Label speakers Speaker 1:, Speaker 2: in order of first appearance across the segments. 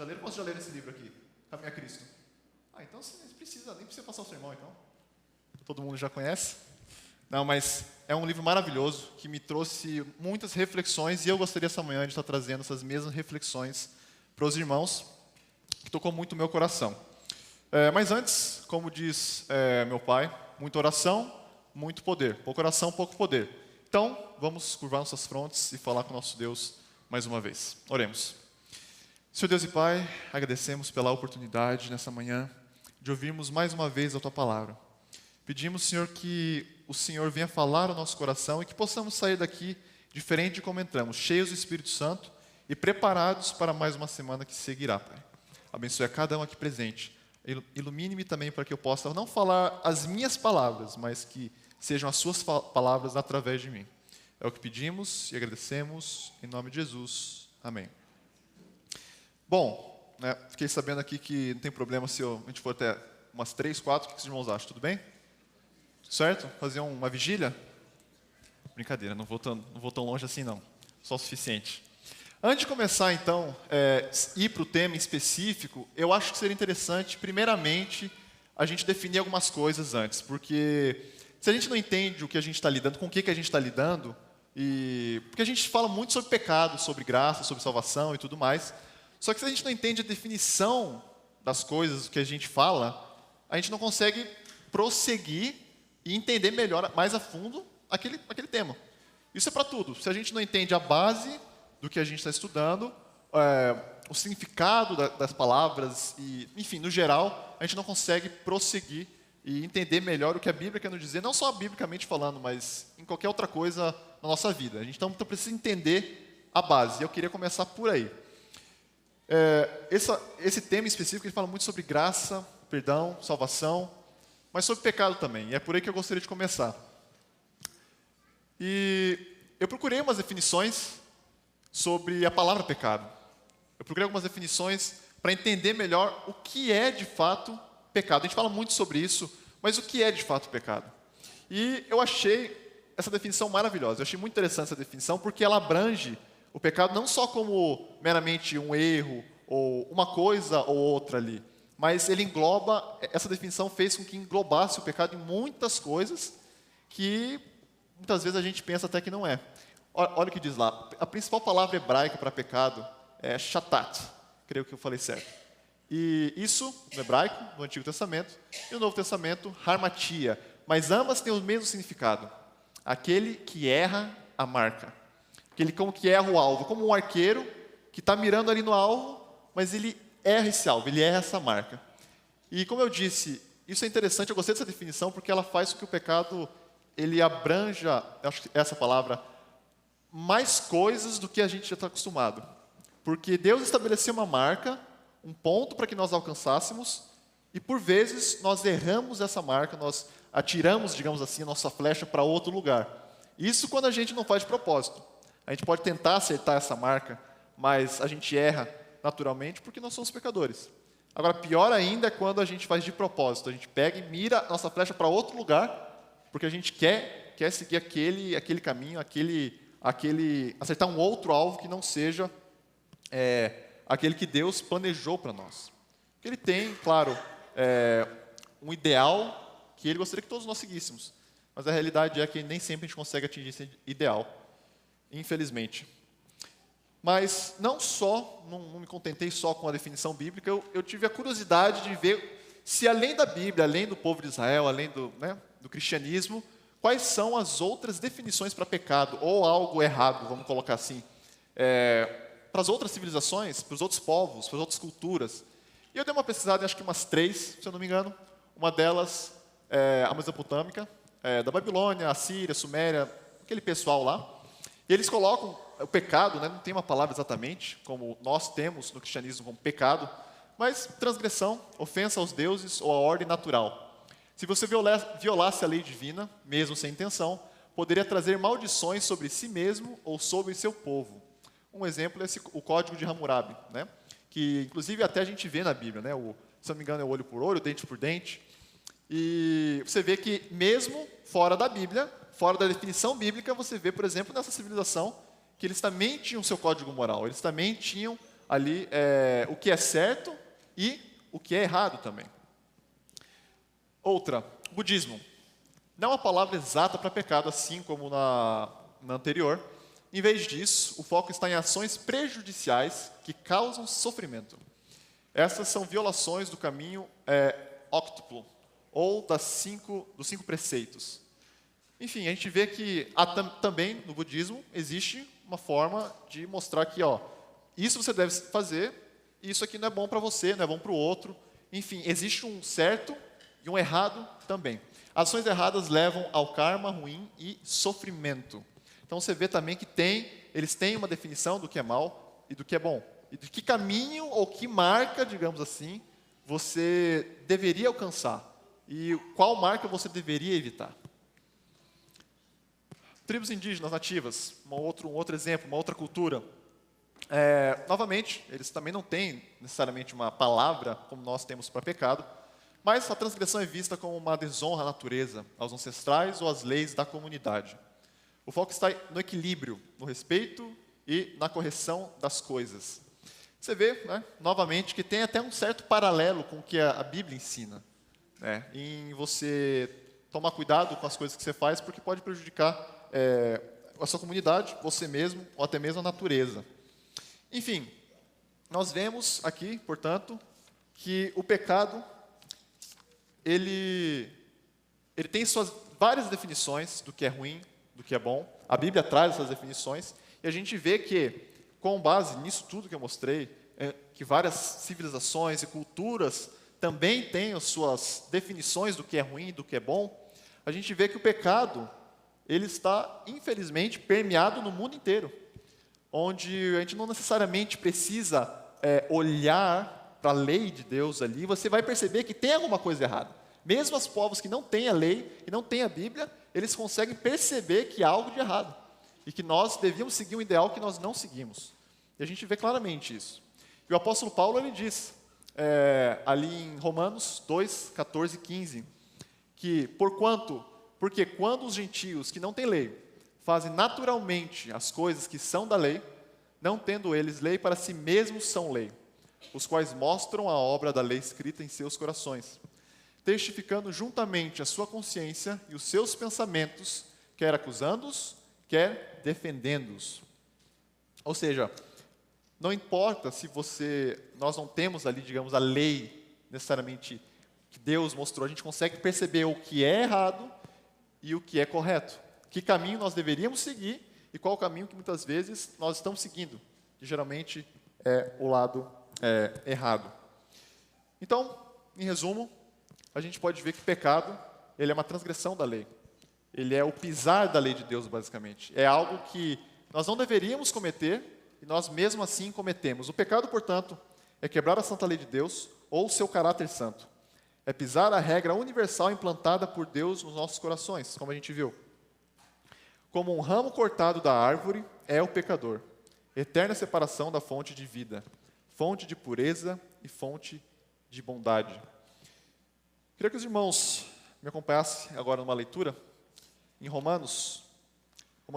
Speaker 1: já leram? Quantos já leram esse livro aqui? Caminho a Cristo. Então você nem precisa passar o sermão, então. Todo mundo já conhece? Não, mas é um livro maravilhoso que me trouxe muitas reflexões e eu gostaria essa manhã de estar trazendo essas mesmas reflexões para os irmãos, que tocou muito o meu coração. Mas antes, como diz meu pai, muita oração, muito poder. Pouca oração, pouco poder. Então, vamos curvar nossas frontes e falar com o nosso Deus mais uma vez. Oremos. Senhor Deus e Pai, agradecemos pela oportunidade nessa manhã de ouvirmos mais uma vez a Tua palavra. Pedimos, Senhor, que o Senhor venha falar ao nosso coração e que possamos sair daqui diferente de como entramos, cheios do Espírito Santo e preparados para mais uma semana que seguirá, Pai. Abençoe a cada um aqui presente. Ilumine-me também para que eu possa não falar as minhas palavras, mas que sejam as Suas palavras através de mim. É o que pedimos e agradecemos em nome de Jesus. Amém. Bom, fiquei sabendo aqui que não tem problema se a gente for até umas 3, 4, o que os irmãos acham? Tudo bem? Certo? Fazer uma vigília? Brincadeira, não vou tão longe assim não. Só o suficiente. Antes de começar, então, ir para o tema específico, eu acho que seria interessante, primeiramente, a gente definir algumas coisas antes. Porque se a gente não entende o que a gente está lidando, com o que a gente está lidando, porque a gente fala muito sobre pecado, sobre graça, sobre salvação e tudo mais, só que se a gente não entende a definição das coisas que a gente fala, a gente não consegue prosseguir e entender melhor, mais a fundo, aquele tema. Isso é para tudo. Se a gente não entende a base do que a gente está estudando, o significado das palavras, e, enfim, no geral, a gente não consegue prosseguir e entender melhor o que a Bíblia quer nos dizer, não só biblicamente falando, mas em qualquer outra coisa na nossa vida. A gente então precisa entender a base. E eu queria começar por aí. Esse tema específico, ele fala muito sobre graça, perdão, salvação, mas sobre pecado também. E é por aí que eu gostaria de começar. E eu procurei umas definições sobre a palavra pecado. Eu procurei algumas definições para entender melhor o que é de fato pecado. A gente fala muito sobre isso, mas o que é de fato pecado? E eu achei essa definição maravilhosa. Eu achei muito interessante essa definição porque ela abrange o pecado não só como meramente um erro ou uma coisa ou outra ali, mas ele engloba, essa definição fez com que englobasse o pecado em muitas coisas que muitas vezes a gente pensa até que não é. Olha o que diz lá. A principal palavra hebraica para pecado é shatat. Creio que eu falei certo. E isso, no hebraico, no Antigo Testamento, e no Novo Testamento, harmatia. Mas ambas têm o mesmo significado. Aquele que erra a marca. Aquele como que erra o alvo. Como um arqueiro que está mirando ali no alvo, mas ele erra esse alvo, ele erra essa marca. E como eu disse, isso é interessante, eu gostei dessa definição, porque ela faz com que o pecado, ele abranja, acho que essa palavra, mais coisas do que a gente já está acostumado. Porque Deus estabeleceu uma marca, um ponto para que nós alcançássemos, e por vezes nós erramos essa marca, nós atiramos, digamos assim, a nossa flecha para outro lugar. Isso quando a gente não faz de propósito. A gente pode tentar acertar essa marca, mas a gente erra naturalmente porque nós somos pecadores. Agora, pior ainda é quando a gente faz de propósito. A gente pega e mira a nossa flecha para outro lugar, porque a gente quer seguir aquele caminho, acertar um outro alvo que não seja aquele que Deus planejou para nós. Porque Ele tem, claro, um ideal que Ele gostaria que todos nós seguíssemos. Mas a realidade é que nem sempre a gente consegue atingir esse ideal, infelizmente. Mas não me contentei só com a definição bíblica, eu tive a curiosidade de ver se além da Bíblia, além do povo de Israel, além do cristianismo, quais são as outras definições para pecado, ou algo errado, vamos colocar assim, para as outras civilizações, para os outros povos, para as outras culturas. E eu dei uma pesquisada, acho que umas 3, se eu não me engano. Uma delas é a mesopotâmica, da Babilônia, Assíria, Suméria, aquele pessoal lá. E eles colocam o pecado, não tem uma palavra exatamente, como nós temos no cristianismo como pecado, mas transgressão, ofensa aos deuses ou à ordem natural. Se você violasse a lei divina, mesmo sem intenção, poderia trazer maldições sobre si mesmo ou sobre seu povo. Um exemplo é o Código de Hammurabi, que inclusive até a gente vê na Bíblia, se não me engano é olho por olho, dente por dente. E você vê que mesmo fora da Bíblia, fora da definição bíblica, você vê, por exemplo, nessa civilização, que eles também tinham seu código moral, eles também tinham ali o que é certo e o que é errado também. Outra, budismo. Não é uma palavra exata para pecado, assim como na anterior. Em vez disso, o foco está em ações prejudiciais que causam sofrimento. Essas são violações do caminho óctuplo, ou dos 5 preceitos. Enfim, a gente vê que também no budismo existe uma forma de mostrar que isso você deve fazer, e isso aqui não é bom para você, não é bom para o outro. Enfim, existe um certo e um errado também. Ações erradas levam ao karma ruim e sofrimento. Então você vê também que eles têm uma definição do que é mal e do que é bom. E de que caminho ou que marca, digamos assim, você deveria alcançar. E qual marca você deveria evitar. Tribos indígenas nativas, um outro exemplo, uma outra cultura. Novamente, eles também não têm necessariamente uma palavra como nós temos para pecado, mas a transgressão é vista como uma desonra à natureza, aos ancestrais ou às leis da comunidade. O foco está no equilíbrio, no respeito e na correção das coisas. Você vê, novamente, que tem até um certo paralelo com o que a Bíblia ensina. Em você tomar cuidado com as coisas que você faz, porque pode prejudicar a sua comunidade, você mesmo, ou até mesmo a natureza. Enfim, nós vemos aqui, portanto, que o pecado, ele tem suas várias definições do que é ruim, do que é bom. A Bíblia traz essas definições, e a gente vê que, com base nisso tudo que eu mostrei, que várias civilizações e culturas também têm as suas definições do que é ruim e do que é bom. A gente vê que o pecado, ele está, infelizmente, permeado no mundo inteiro, onde a gente não necessariamente precisa olhar para a lei de Deus ali, você vai perceber que tem alguma coisa errada. Mesmo os povos que não têm a lei e não têm a Bíblia, eles conseguem perceber que há algo de errado e que nós devíamos seguir um ideal que nós não seguimos. E a gente vê claramente isso. E o apóstolo Paulo, ele diz, ali em Romanos 2, 14 e 15, que porque quando os gentios que não têm lei fazem naturalmente as coisas que são da lei, não tendo eles lei, para si mesmos são lei, os quais mostram a obra da lei escrita em seus corações, testificando juntamente a sua consciência e os seus pensamentos, quer acusando-os, quer defendendo-os. Ou seja, não importa se nós não temos ali, digamos, a lei necessariamente que Deus mostrou, a gente consegue perceber o que é errado e o que é correto. Que caminho nós deveríamos seguir e qual o caminho que muitas vezes nós estamos seguindo, que geralmente é o lado errado. Então, em resumo, a gente pode ver que pecado, ele é uma transgressão da lei. Ele é o pisar da lei de Deus, basicamente. É algo que nós não deveríamos cometer e nós mesmo assim cometemos. O pecado, portanto, é quebrar a santa lei de Deus ou o seu caráter santo. É pisar a regra universal implantada por Deus nos nossos corações, como a gente viu. Como um ramo cortado da árvore é o pecador. Eterna separação da fonte de vida, fonte de pureza e fonte de bondade. Queria que os irmãos me acompanhassem agora numa leitura em Romanos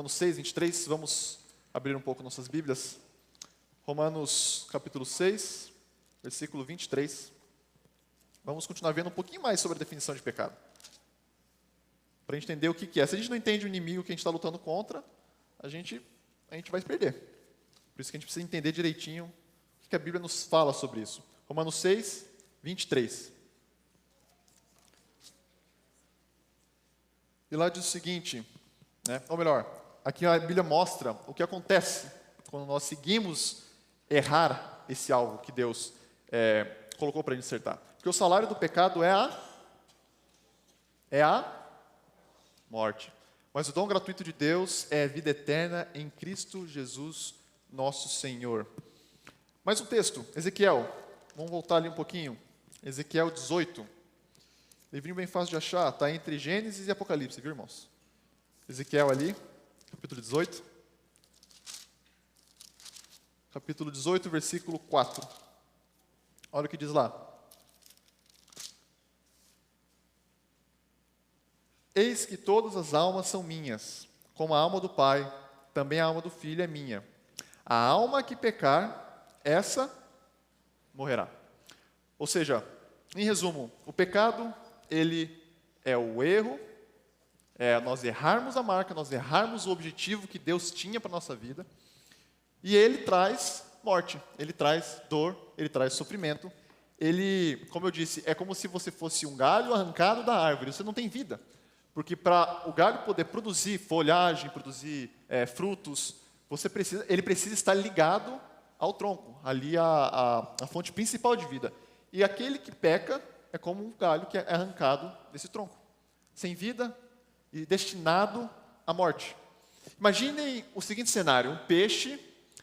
Speaker 1: 6, 23, vamos abrir um pouco nossas Bíblias. Romanos capítulo 6, versículo 23. Vamos continuar vendo um pouquinho mais sobre a definição de pecado. Para entender o que é. Se a gente não entende o inimigo que a gente está lutando contra, a gente vai se perder. Por isso que a gente precisa entender direitinho o que a Bíblia nos fala sobre isso. Romanos 6, 23. E lá diz o seguinte, ou melhor, aqui a Bíblia mostra o que acontece quando nós seguimos errar esse alvo que Deus colocou para a gente acertar. Porque o salário do pecado é a morte. Mas o dom gratuito de Deus é vida eterna em Cristo Jesus, nosso Senhor. Mais um texto, Ezequiel. Vamos voltar ali um pouquinho. Ezequiel 18. Livrinho bem fácil de achar, está entre Gênesis e Apocalipse, viu, irmãos? Ezequiel ali, capítulo 18. Capítulo 18, versículo 4. Olha o que diz lá. Eis que todas as almas são minhas, como a alma do Pai, também a alma do Filho é minha. A alma que pecar, essa morrerá. Ou seja, em resumo, o pecado, ele é o erro, é nós errarmos a marca, nós errarmos o objetivo que Deus tinha para a nossa vida, e ele traz morte, ele traz dor, ele traz sofrimento. Ele, como eu disse, é como se você fosse um galho arrancado da árvore, você não tem vida. Porque para o galho poder produzir folhagem, produzir frutos, ele precisa estar ligado ao tronco, ali a fonte principal de vida. E aquele que peca é como um galho que é arrancado desse tronco, sem vida e destinado à morte. Imaginem o seguinte cenário: um peixe,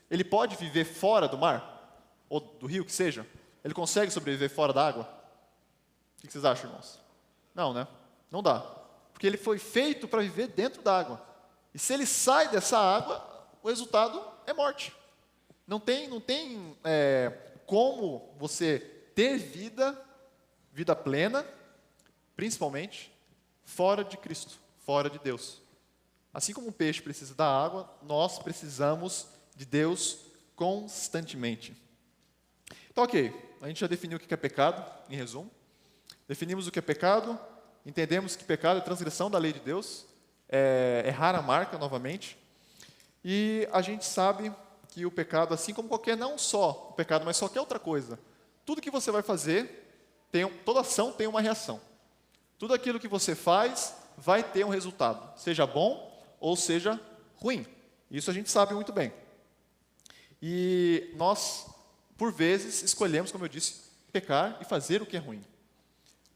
Speaker 1: ele pode viver fora do mar, ou do rio, que seja? Ele consegue sobreviver fora da água? O que vocês acham, irmãos? Não, né? Não dá. Porque ele foi feito para viver dentro da água. E se ele sai dessa água, o resultado é morte. Não tem como você ter vida plena, principalmente, fora de Cristo, fora de Deus. Assim como um peixe precisa da água, nós precisamos de Deus constantemente. Então, ok, a gente já definiu o que é pecado, em resumo. Definimos o que é pecado, entendemos que pecado é transgressão da lei de Deus, é errar a marca novamente. E a gente sabe que o pecado, assim como não só o pecado, mas qualquer outra coisa, tudo que você vai fazer, toda ação tem uma reação. Tudo aquilo que você faz vai ter um resultado, seja bom ou seja ruim. Isso a gente sabe muito bem. E nós, por vezes, escolhemos, como eu disse, pecar e fazer o que é ruim.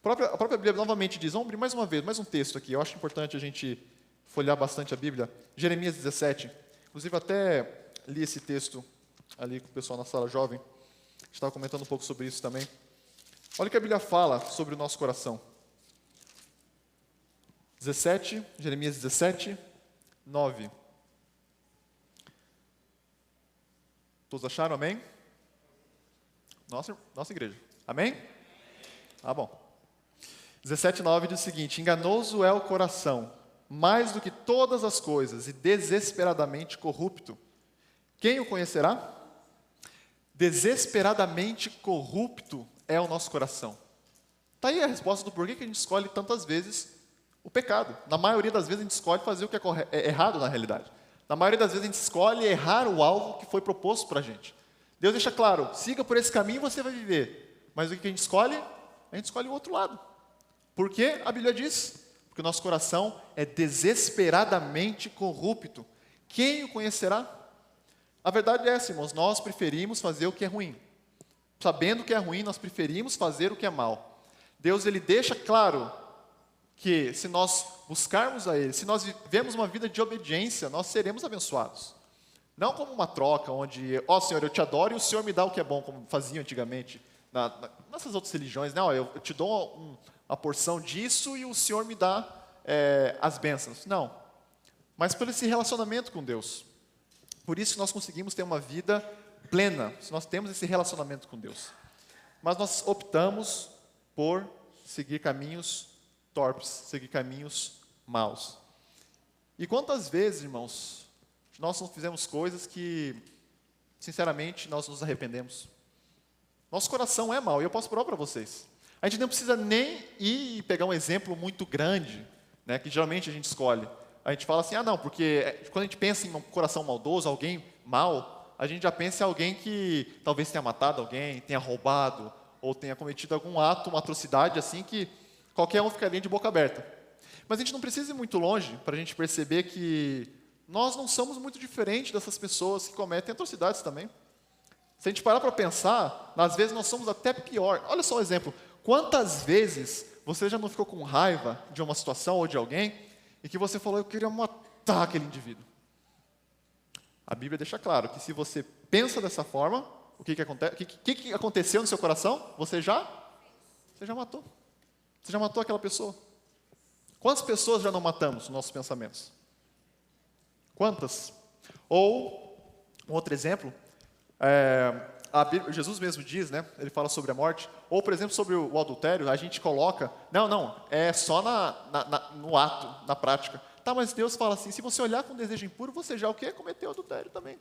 Speaker 1: A própria Bíblia novamente diz, vamos abrir mais uma vez, mais um texto aqui, eu acho importante a gente folhear bastante a Bíblia, Jeremias 17, inclusive até li esse texto ali com o pessoal na sala jovem, a gente estava comentando um pouco sobre isso também. Olha o que a Bíblia fala sobre o nosso coração. Jeremias 17, 9. Todos acharam, amém? Nossa igreja, amém? Ah, bom. 17:9 diz o seguinte: enganoso é o coração, mais do que todas as coisas, e desesperadamente corrupto. Quem o conhecerá? Desesperadamente corrupto é o nosso coração. Está aí a resposta do porquê que a gente escolhe tantas vezes o pecado. Na maioria das vezes a gente escolhe fazer o que é errado na realidade. Na maioria das vezes a gente escolhe errar o alvo que foi proposto para a gente. Deus deixa claro, siga por esse caminho e você vai viver. Mas o que a gente escolhe? A gente escolhe o outro lado. Por quê? A Bíblia diz, porque o nosso coração é desesperadamente corrupto. Quem o conhecerá? A verdade é essa, irmãos, nós preferimos fazer o que é ruim. Sabendo que é ruim, nós preferimos fazer o que é mal. Deus, ele deixa claro que se nós buscarmos a Ele, se nós vivemos uma vida de obediência, nós seremos abençoados. Não como uma troca, onde, Senhor, eu te adoro e o Senhor me dá o que é bom, como faziam antigamente, nessas outras religiões, né? Eu te dou uma porção disso e o Senhor me dá as bênçãos. Não. Mas por esse relacionamento com Deus. Por isso que nós conseguimos ter uma vida plena, se nós temos esse relacionamento com Deus. Mas nós optamos por seguir caminhos torpes, seguir caminhos maus. E quantas vezes, irmãos, nós não fizemos coisas que, sinceramente, nós nos arrependemos? Nosso coração é mau, e eu posso provar para vocês. A gente não precisa nem ir pegar um exemplo muito grande, né, que geralmente a gente escolhe. A gente fala assim, não, porque quando a gente pensa em um coração maldoso, alguém mau, a gente já pensa em alguém que talvez tenha matado alguém, tenha roubado, ou tenha cometido algum ato, uma atrocidade assim que qualquer um ficaria de boca aberta. Mas a gente não precisa ir muito longe para a gente perceber que nós não somos muito diferentes dessas pessoas que cometem atrocidades também. Se a gente parar para pensar, às vezes nós somos até pior. Olha só um exemplo. Quantas vezes você já não ficou com raiva de uma situação ou de alguém e que você falou, eu queria matar aquele indivíduo? A Bíblia deixa claro que se você pensa dessa forma, o que acontece? O que aconteceu no seu coração? Você já matou. Você já matou aquela pessoa. Quantas pessoas já não matamos nos nossos pensamentos? Quantas? Ou, um outro exemplo, Jesus mesmo diz, né? Ele fala sobre a morte. Ou, por exemplo, sobre o adultério, a gente coloca, não, é só no ato, na prática. Tá, mas Deus fala assim, se você olhar com desejo impuro, você já o quê? Cometeu adultério também.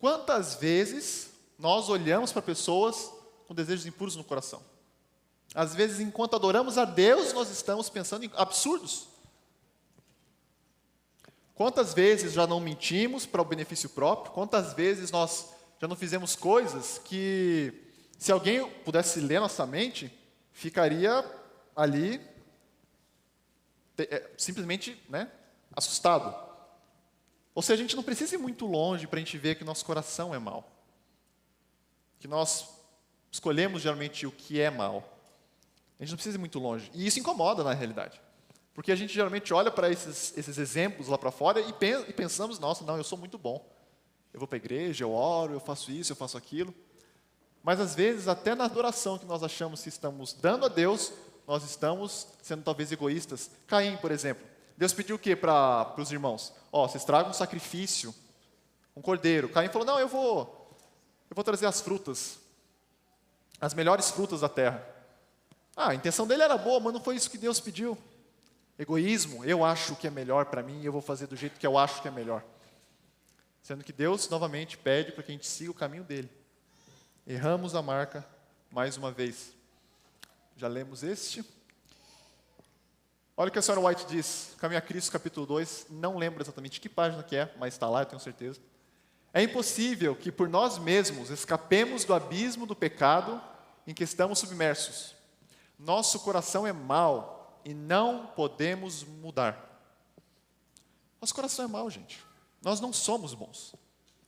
Speaker 1: Quantas vezes nós olhamos para pessoas com desejos impuros no coração? Às vezes, enquanto adoramos a Deus, nós estamos pensando em absurdos. Quantas vezes já não mentimos para o benefício próprio? Quantas vezes nós já não fizemos coisas que, se alguém pudesse ler nossa mente, ficaria ali simplesmente, assustado. Ou seja, a gente não precisa ir muito longe para a gente ver que nosso coração é mau. Que nós escolhemos geralmente o que é mal. A gente não precisa ir muito longe. E isso incomoda na realidade. Porque a gente geralmente olha para esses exemplos lá para fora e pensamos, nossa, não, eu sou muito bom. Eu vou para a igreja, eu oro, eu faço isso, eu faço aquilo. Mas às vezes, até na adoração que nós achamos que estamos dando a Deus, nós estamos sendo talvez egoístas. Caim, por exemplo. Deus pediu o quê para os irmãos? Vocês tragam um sacrifício, um cordeiro. Caim falou, não, eu vou trazer as frutas, as melhores frutas da terra. A intenção dele era boa, mas não foi isso que Deus pediu. Egoísmo, eu acho que é melhor para mim, eu vou fazer do jeito que eu acho que é melhor. Sendo que Deus, novamente, pede para que a gente siga o caminho dele. Erramos a marca mais uma vez. Já lemos este. Olha o que a senhora White diz, Caminho a Cristo, capítulo 2, não lembro exatamente que página que é, mas está lá, eu tenho certeza. É impossível que por nós mesmos escapemos do abismo do pecado em que estamos submersos. Nosso coração é mau e não podemos mudar. Nosso coração é mau, gente. Nós não somos bons.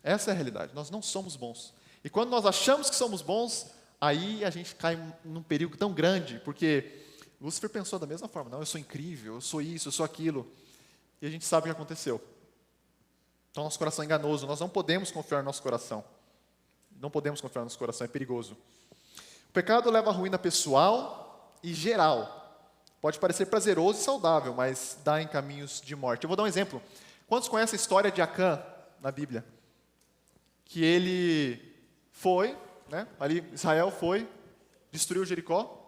Speaker 1: Essa é a realidade, nós não somos bons. E quando nós achamos que somos bons, aí a gente cai num perigo tão grande, porque Lúcifer pensou da mesma forma, não, eu sou incrível, eu sou isso, eu sou aquilo. E a gente sabe o que aconteceu. Então, nosso coração é enganoso, nós não podemos confiar no nosso coração. Não podemos confiar no nosso coração, é perigoso. O pecado leva à ruína pessoal e geral. Pode parecer prazeroso e saudável, mas dá em caminhos de morte. Eu vou dar um exemplo. Quantos conhecem a história de Acã na Bíblia? Que ele foi, ali Israel foi, destruiu Jericó,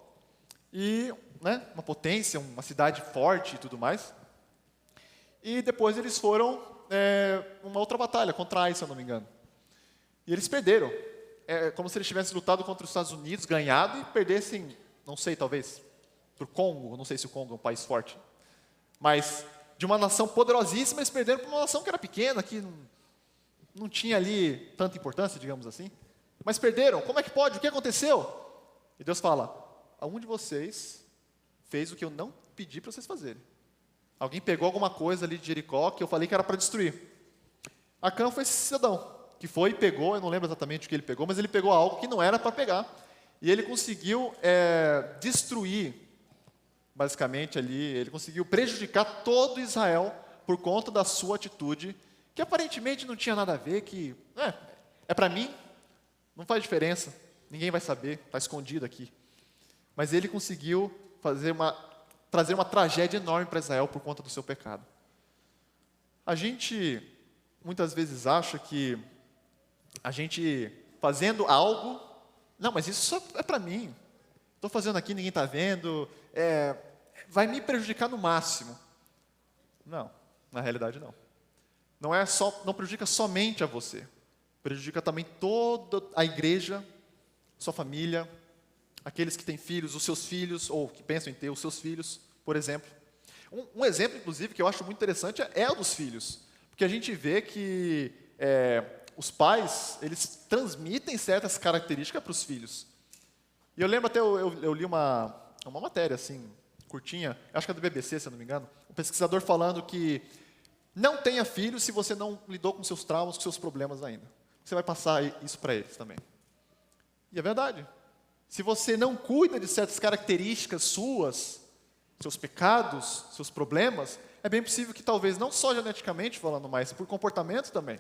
Speaker 1: e uma potência, uma cidade forte e tudo mais. E depois eles foram uma outra batalha contra Ai, se eu não me engano. E eles perderam. É como se eles tivessem lutado contra os Estados Unidos, ganhado, e perdessem, não sei, talvez, para o Congo. Não sei se o Congo é um país forte. Mas de uma nação poderosíssima, eles perderam para uma nação que era pequena, que não tinha ali tanta importância, digamos assim. Mas perderam. Como é que pode? O que aconteceu? E Deus fala, algum de vocês fez o que eu não pedi para vocês fazerem. Alguém pegou alguma coisa ali de Jericó que eu falei que era para destruir. Acã foi esse cidadão que foi e pegou, eu não lembro exatamente o que ele pegou, mas ele pegou algo que não era para pegar. E ele conseguiu destruir, basicamente ali, ele conseguiu prejudicar todo Israel por conta da sua atitude, que aparentemente não tinha nada a ver, que é para mim, não faz diferença, ninguém vai saber, está escondido aqui. Mas ele conseguiu trazer uma tragédia enorme para Israel por conta do seu pecado. A gente muitas vezes acha que a gente fazendo algo, não, mas isso só é para mim. Estou fazendo aqui, ninguém está vendo, vai me prejudicar no máximo. Não, na realidade não. Não prejudica somente a você, prejudica também toda a igreja, sua família, aqueles que têm filhos, os seus filhos, ou que pensam em ter os seus filhos, por exemplo. Um exemplo, inclusive, que eu acho muito interessante é o dos filhos. Porque a gente vê que os pais, eles transmitem certas características para os filhos. E eu lembro até, eu li uma matéria, assim, curtinha, acho que é do BBC, se eu não me engano, um pesquisador falando que não tenha filhos se você não lidou com seus traumas, com seus problemas ainda. Você vai passar isso para eles também. E é verdade. Se você não cuida de certas características suas, seus pecados, seus problemas, é bem possível que talvez, não só geneticamente falando, mas por comportamento também,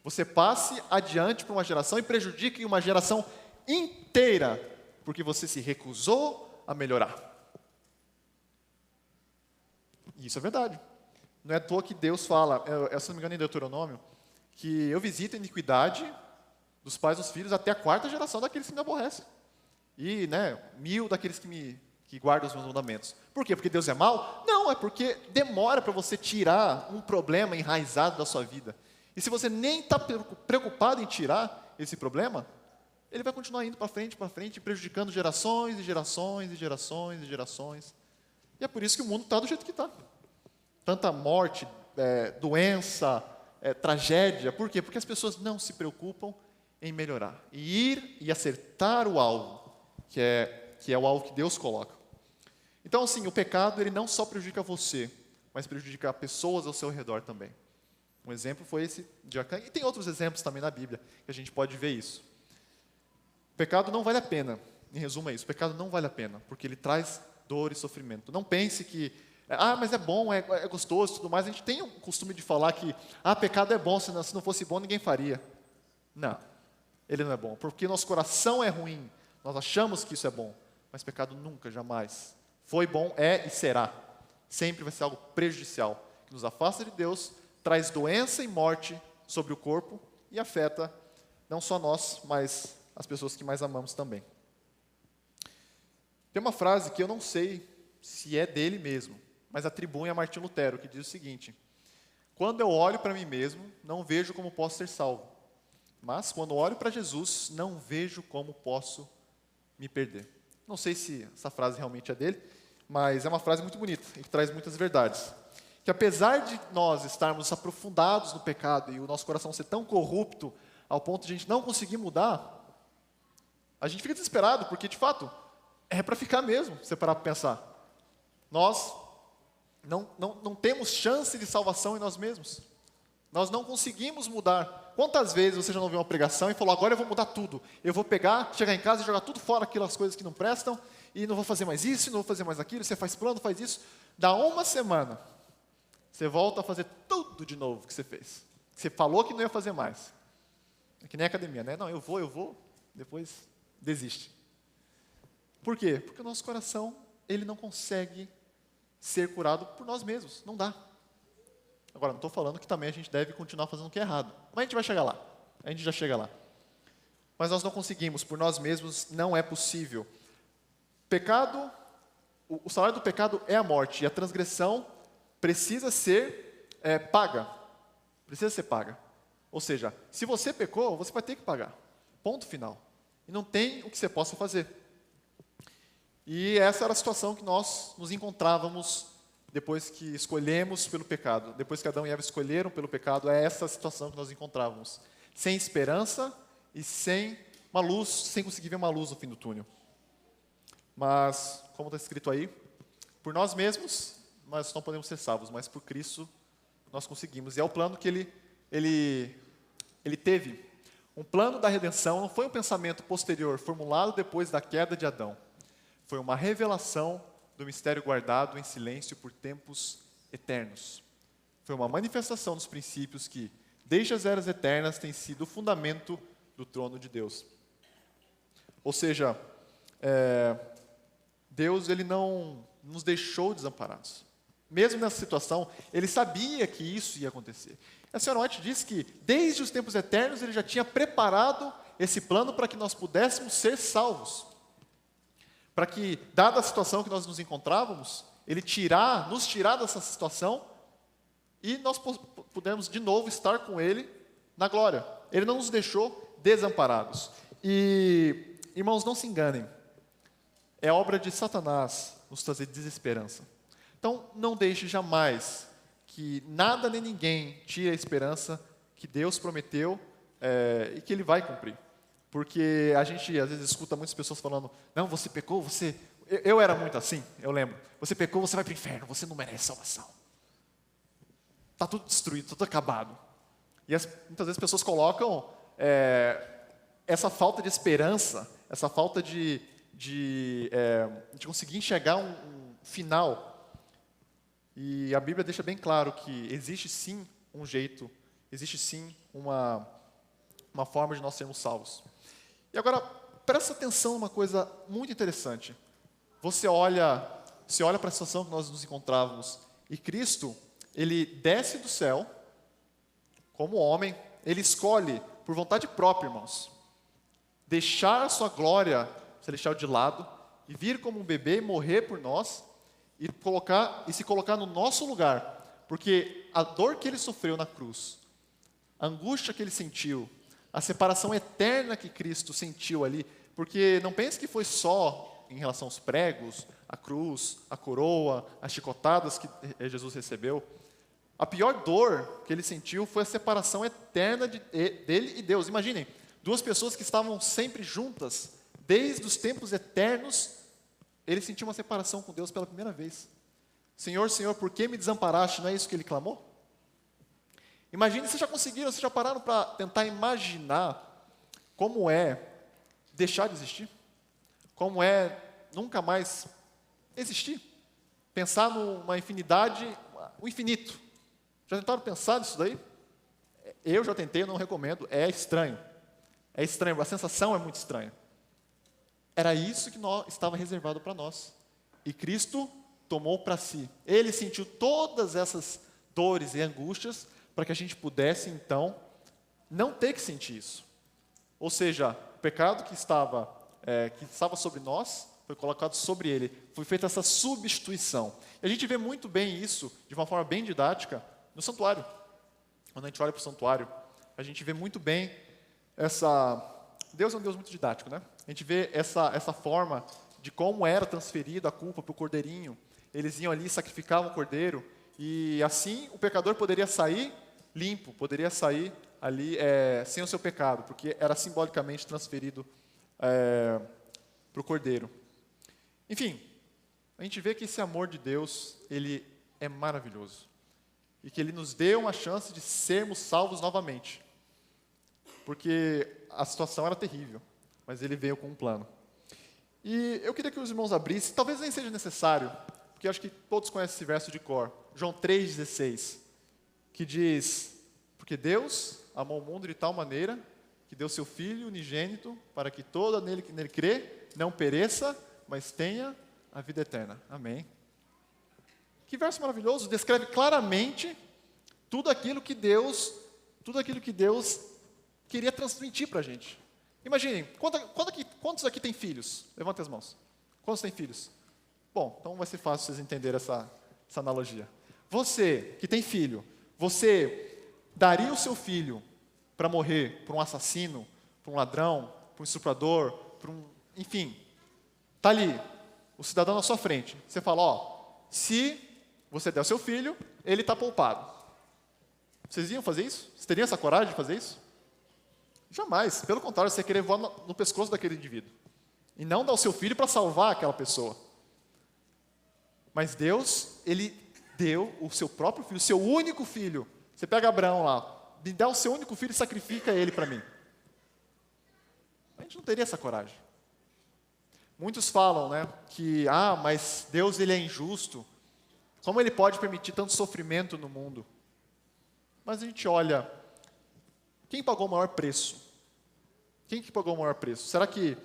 Speaker 1: você passe adiante para uma geração e prejudique uma geração inteira, porque você se recusou a melhorar. E isso é verdade. Não é à toa que Deus fala, se não me engano em Deuteronômio, que eu visito a iniquidade dos pais dos filhos até a 4ª geração daqueles que me aborrecem. E 1000 daqueles que guardam os meus mandamentos. Por quê? Porque Deus é mau? Não, é porque demora para você tirar um problema enraizado da sua vida. E se você nem está preocupado em tirar esse problema, ele vai continuar indo para frente, prejudicando gerações e gerações e gerações e gerações. E é por isso que o mundo está do jeito que está. Tanta morte, doença, tragédia. Por quê? Porque as pessoas não se preocupam em melhorar. E ir e acertar o alvo, que é o alvo que Deus coloca. Então, assim, o pecado ele não só prejudica você, mas prejudica pessoas ao seu redor também. Um exemplo foi esse de Acã, e tem outros exemplos também na Bíblia, que a gente pode ver isso. O pecado não vale a pena, em resumo é isso, o pecado não vale a pena, porque ele traz dor e sofrimento. Não pense que, mas é bom, é gostoso e tudo mais. A gente tem o costume de falar que, pecado é bom, se não fosse bom ninguém faria. Não, ele não é bom, porque nosso coração é ruim, nós achamos que isso é bom, mas pecado nunca, jamais foi bom, é e será. Sempre vai ser algo prejudicial, que nos afasta de Deus, traz doença e morte sobre o corpo e afeta não só nós, mas as pessoas que mais amamos também. Tem uma frase que eu não sei se é dele mesmo, mas atribuem a Martim Lutero, que diz o seguinte: quando eu olho para mim mesmo, não vejo como posso ser salvo, mas quando olho para Jesus, não vejo como posso me perder. Não sei se essa frase realmente é dele, mas é uma frase muito bonita e que traz muitas verdades. Que apesar de nós estarmos aprofundados no pecado e o nosso coração ser tão corrupto ao ponto de a gente não conseguir mudar, a gente fica desesperado, porque de fato é para ficar mesmo, se você parar para pensar. Nós não temos chance de salvação em nós mesmos. Nós não conseguimos mudar. Quantas vezes você já não viu uma pregação e falou, agora eu vou mudar tudo. Eu vou pegar, chegar em casa e jogar tudo fora, aquelas coisas que não prestam, e não vou fazer mais isso, não vou fazer mais aquilo. Você faz plano, faz isso. Dá uma semana, você volta a fazer tudo de novo que você fez. Você falou que não ia fazer mais. É que nem academia, né? Não, eu vou, depois desiste. Por quê? Porque o nosso coração, ele não consegue ser curado por nós mesmos. Não dá. Agora, não estou falando que também a gente deve continuar fazendo o que é errado. Mas a gente vai chegar lá. A gente já chega lá. Mas nós não conseguimos, por nós mesmos, não é possível. Pecado, o salário do pecado é a morte. E a transgressão precisa ser paga. Precisa ser paga. Ou seja, se você pecou, você vai ter que pagar. Ponto final. E não tem o que você possa fazer. E essa era a situação que nós nos encontrávamos depois que escolhemos pelo pecado. Depois que Adão e Eva escolheram pelo pecado, é essa a situação que nós encontrávamos. Sem esperança e sem uma luz, sem conseguir ver uma luz no fim do túnel. Mas, como está escrito aí, por nós mesmos, nós não podemos ser salvos, mas por Cristo nós conseguimos. E é o plano que ele teve. Um plano da redenção não foi um pensamento posterior, formulado depois da queda de Adão. Foi uma revelação do mistério guardado em silêncio por tempos eternos. Foi uma manifestação dos princípios que, desde as eras eternas, tem sido o fundamento do trono de Deus. Ou seja, Deus ele não nos deixou desamparados. Mesmo nessa situação, Ele sabia que isso ia acontecer. A senhora White diz que, desde os tempos eternos, Ele já tinha preparado esse plano para que nós pudéssemos ser salvos. Para que, dada a situação que nós nos encontrávamos, Ele nos tirar dessa situação e nós pudemos de novo estar com Ele na glória. Ele não nos deixou desamparados. E, irmãos, não se enganem. É obra de Satanás nos trazer desesperança. Então, não deixe jamais que nada nem ninguém tire a esperança que Deus prometeu e que Ele vai cumprir. Porque a gente, às vezes, escuta muitas pessoas falando, não, você pecou, Eu era muito assim, eu lembro. Você pecou, você vai para o inferno, você não merece salvação. Está tudo destruído, tudo acabado. E muitas vezes as pessoas colocam essa falta de esperança, essa falta de conseguir enxergar um final. E a Bíblia deixa bem claro que existe sim um jeito, existe sim uma forma de nós sermos salvos. E agora, presta atenção numa coisa muito interessante. Você olha para a situação que nós nos encontrávamos, e Cristo, Ele desce do céu, como homem, Ele escolhe, por vontade própria, irmãos, deixar a sua glória celestial de lado, e vir como um bebê e morrer por nós, e se colocar no nosso lugar, porque a dor que Ele sofreu na cruz, a angústia que ele sentiu, a separação eterna que Cristo sentiu ali, porque não pense que foi só em relação aos pregos, a cruz, a coroa, as chicotadas que Jesus recebeu. A pior dor que ele sentiu foi a separação eterna dele e Deus. Imaginem, duas pessoas que estavam sempre juntas, desde os tempos eternos, ele sentiu uma separação com Deus pela primeira vez. Senhor, Senhor, por que me desamparaste? Não é isso que ele clamou? Imagine, vocês já pararam para tentar imaginar como é deixar de existir? Como é nunca mais existir? Pensar numa infinidade, o infinito. Já tentaram pensar nisso daí? Eu já tentei, eu não recomendo, é estranho. É estranho, a sensação é muito estranha. Era isso que estava reservado para nós. E Cristo tomou para si. Ele sentiu todas essas dores e angústias para que a gente pudesse, então, não ter que sentir isso. Ou seja, o pecado que estava sobre nós foi colocado sobre ele. Foi feita essa substituição. E a gente vê muito bem isso, de uma forma bem didática, no santuário. Quando a gente olha para o santuário, a gente vê muito bem essa... Deus é um Deus muito didático, né? A gente vê essa forma de como era transferida a culpa para o cordeirinho. Eles iam ali, sacrificavam o cordeiro, e assim o pecador poderia sair limpo, poderia sair ali sem o seu pecado, porque era simbolicamente transferido para o cordeiro. Enfim, a gente vê que esse amor de Deus, ele é maravilhoso. E que ele nos deu uma chance de sermos salvos novamente. Porque a situação era terrível, mas ele veio com um plano. E eu queria que os irmãos abrissem, talvez nem seja necessário, porque eu acho que todos conhecem esse verso de cor, João 3,16, que diz, porque Deus amou o mundo de tal maneira, que deu seu Filho unigênito, para que todo nele que nele crê, não pereça, mas tenha a vida eterna. Amém. Que verso maravilhoso, descreve claramente tudo aquilo que Deus queria transmitir para a gente. Imaginem, quantos aqui têm filhos? Levantem as mãos. Quantos têm filhos? Bom, então vai ser fácil vocês entenderem essa analogia. Você que tem filho, você daria o seu filho para morrer por um assassino, por um ladrão, por um estuprador, enfim, está ali, o cidadão na sua frente. Você fala, se você der o seu filho, ele está poupado. Vocês iam fazer isso? Vocês teriam essa coragem de fazer isso? Jamais. Pelo contrário, você querer voar no pescoço daquele indivíduo. E não dar o seu filho para salvar aquela pessoa. Mas Deus, Ele deu o seu próprio filho, o seu único filho. Você pega Abraão lá, me dá o seu único filho e sacrifica ele para mim. A gente não teria essa coragem. Muitos falam, né, que, mas Deus ele é injusto. Como Ele pode permitir tanto sofrimento no mundo? Mas a gente olha, quem pagou o maior preço? Quem que pagou o maior preço? Será que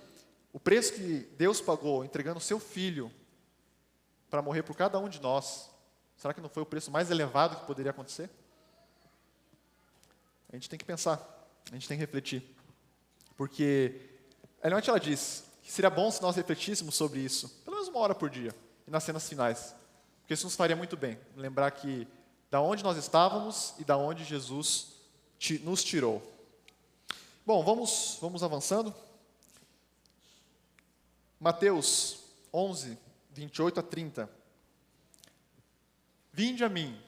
Speaker 1: o preço que Deus pagou, entregando o seu Filho para morrer por cada um de nós, será que não foi o preço mais elevado que poderia acontecer? A gente tem que pensar, a gente tem que refletir. Porque Ellen White, ela diz que seria bom se nós refletíssemos sobre isso, pelo menos 1 hora por dia, e nas cenas finais. Porque isso nos faria muito bem, lembrar que da onde nós estávamos e da onde Jesus nos tirou. Bom, vamos avançando. Mateus 11, 28 a 30. Vinde a mim,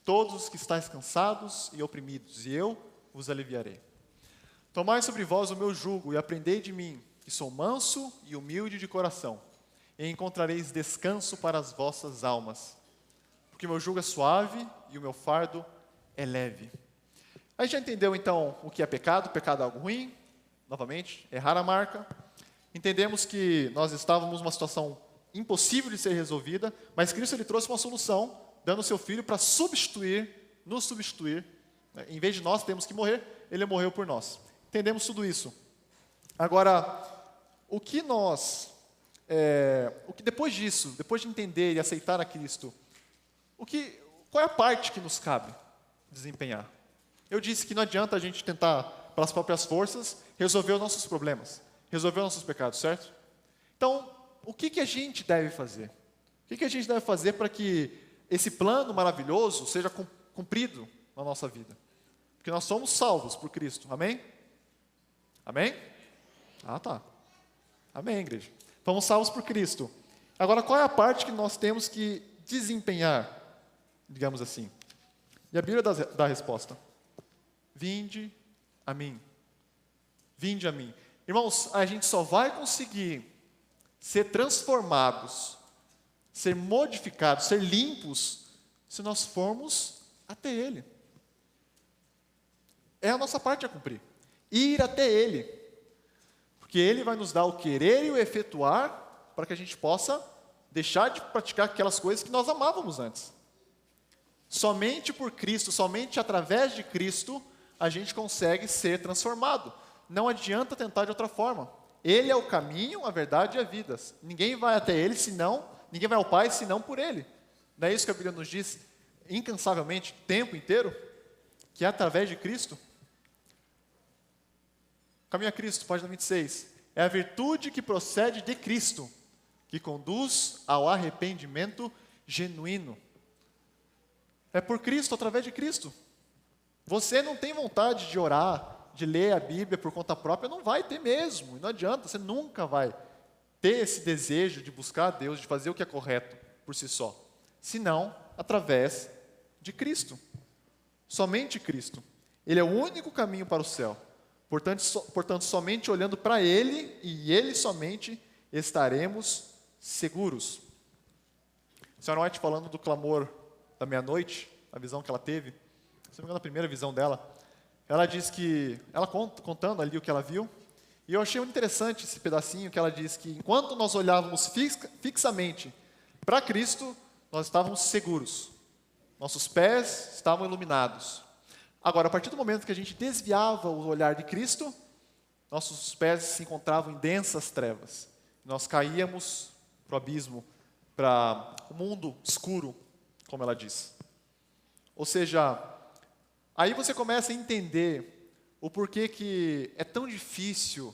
Speaker 1: todos os que estáis cansados e oprimidos, e eu vos aliviarei. Tomai sobre vós o meu jugo e aprendei de mim, que sou manso e humilde de coração, e encontrareis descanso para as vossas almas. Porque o meu jugo é suave e o meu fardo é leve. A gente já entendeu, então, o que é pecado. Pecado é algo ruim, novamente, errar a marca. Entendemos que nós estávamos numa situação impossível de ser resolvida, mas Cristo ele trouxe uma solução, dando o seu Filho para nos substituir. Em vez de nós termos que morrer, Ele morreu por nós. Entendemos tudo isso. Agora, o que depois disso, depois de entender e aceitar a Cristo, qual é a parte que nos cabe desempenhar? Eu disse que não adianta a gente tentar, pelas próprias forças, resolver os nossos problemas, resolver os nossos pecados, certo? Então, o que a gente deve fazer? O que a gente deve fazer para que esse plano maravilhoso seja cumprido na nossa vida? Porque nós somos salvos por Cristo. Amém? Amém? Ah, tá. Amém, igreja. Fomos salvos por Cristo. Agora, qual é a parte que nós temos que desempenhar, digamos assim? E a Bíblia dá a resposta. Vinde a mim. Vinde a mim. Irmãos, a gente só vai conseguir ser transformados, ser modificados, ser limpos, se nós formos até Ele. É a nossa parte a cumprir. Ir até Ele. Porque Ele vai nos dar o querer e o efetuar para que a gente possa deixar de praticar aquelas coisas que nós amávamos antes. Somente por Cristo, somente através de Cristo, a gente consegue ser transformado. Não adianta tentar de outra forma. Ele é o caminho, a verdade e a vida. Ninguém vai até Ele senão, ninguém vai ao Pai senão por Ele. Não é isso que a Bíblia nos diz incansavelmente, o tempo inteiro? Que é através de Cristo? Caminho a Cristo, página 26. É a virtude que procede de Cristo, que conduz ao arrependimento genuíno. É por Cristo, através de Cristo. Você não tem vontade de orar, de ler a Bíblia por conta própria, não vai ter mesmo. Não adianta, você nunca vai ter esse desejo de buscar a Deus, de fazer o que é correto por si só. Senão, através de Cristo. Somente Cristo. Ele é o único caminho para o céu. Portanto, somente olhando para Ele e Ele somente estaremos seguros. A senhora White, falando do clamor da meia-noite, a visão que ela teve, se não me engano, a primeira visão dela, ela diz que, ela contando ali o que ela viu, e eu achei muito interessante esse pedacinho que ela diz que enquanto nós olhávamos fixamente para Cristo, nós estávamos seguros. Nossos pés estavam iluminados. Agora, a partir do momento que a gente desviava o olhar de Cristo, nossos pés se encontravam em densas trevas. Nós caíamos para o abismo, para o mundo escuro, como ela diz. Ou seja, aí você começa a entender o porquê que é tão difícil,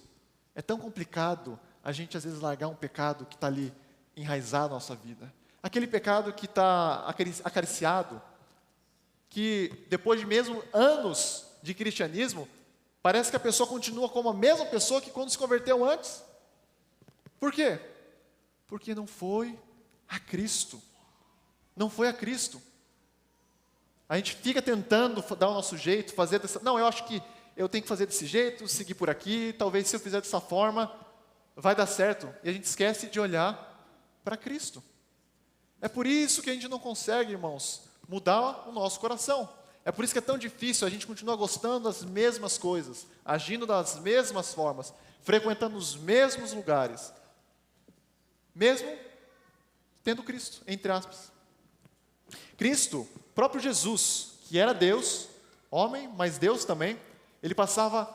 Speaker 1: é tão complicado a gente às vezes largar um pecado que está ali enraizado na nossa vida. Aquele pecado que está acariciado, que depois de mesmo anos de cristianismo, parece que a pessoa continua como a mesma pessoa que quando se converteu antes. Por quê? Porque não foi a Cristo. Não foi a Cristo. A gente fica tentando dar o nosso jeito, fazer dessa... Não, eu acho que eu tenho que fazer desse jeito, seguir por aqui, talvez se eu fizer dessa forma, vai dar certo. E a gente esquece de olhar para Cristo. É por isso que a gente não consegue, irmãos, mudar o nosso coração. É por isso que é tão difícil, a gente continua gostando das mesmas coisas, agindo das mesmas formas, frequentando os mesmos lugares, mesmo tendo Cristo, entre aspas. Cristo, próprio Jesus, que era Deus, homem, mas Deus também, ele passava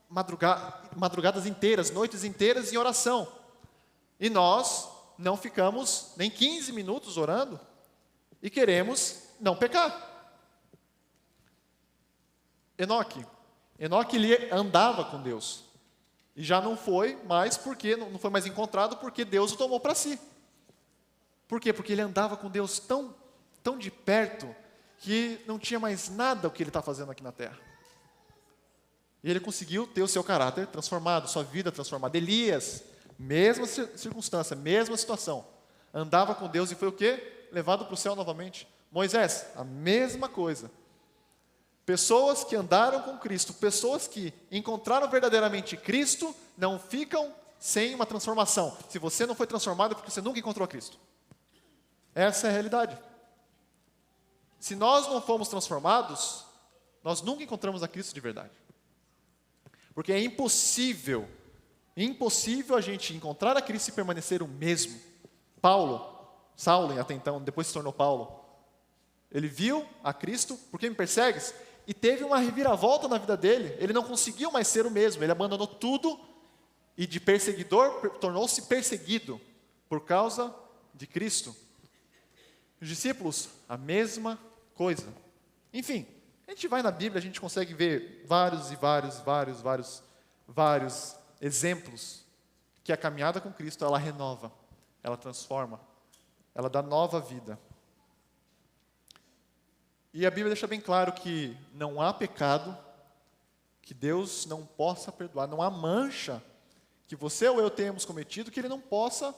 Speaker 1: madrugadas inteiras, noites inteiras em oração. E nós não ficamos nem 15 minutos orando e queremos não pecar. Enoque ele andava com Deus. E já não foi mais porque não foi mais encontrado porque Deus o tomou para si. Por quê? Porque ele andava com Deus tão de perto que não tinha mais nada o que ele está fazendo aqui na terra. E ele conseguiu ter o seu caráter transformado, sua vida transformada. Elias, mesma circunstância, mesma situação. Andava com Deus e foi o quê? Levado para o céu novamente. Moisés, a mesma coisa. Pessoas que andaram com Cristo, pessoas que encontraram verdadeiramente Cristo, não ficam sem uma transformação. Se você não foi transformado é porque você nunca encontrou Cristo. Essa é a realidade. Se nós não fomos transformados, nós nunca encontramos a Cristo de verdade. Porque é impossível a gente encontrar a Cristo e permanecer o mesmo. Saulo até então, depois se tornou Paulo. Ele viu a Cristo, por que me persegues? E teve uma reviravolta na vida dele. Ele não conseguiu mais ser o mesmo. Ele abandonou tudo e de perseguidor tornou-se perseguido por causa de Cristo. Os discípulos, a mesma coisa. Enfim, a gente vai na Bíblia, a gente consegue ver vários exemplos que a caminhada com Cristo, ela renova, ela transforma, ela dá nova vida. E a Bíblia deixa bem claro que não há pecado que Deus não possa perdoar, não há mancha que você ou eu tenhamos cometido que Ele não possa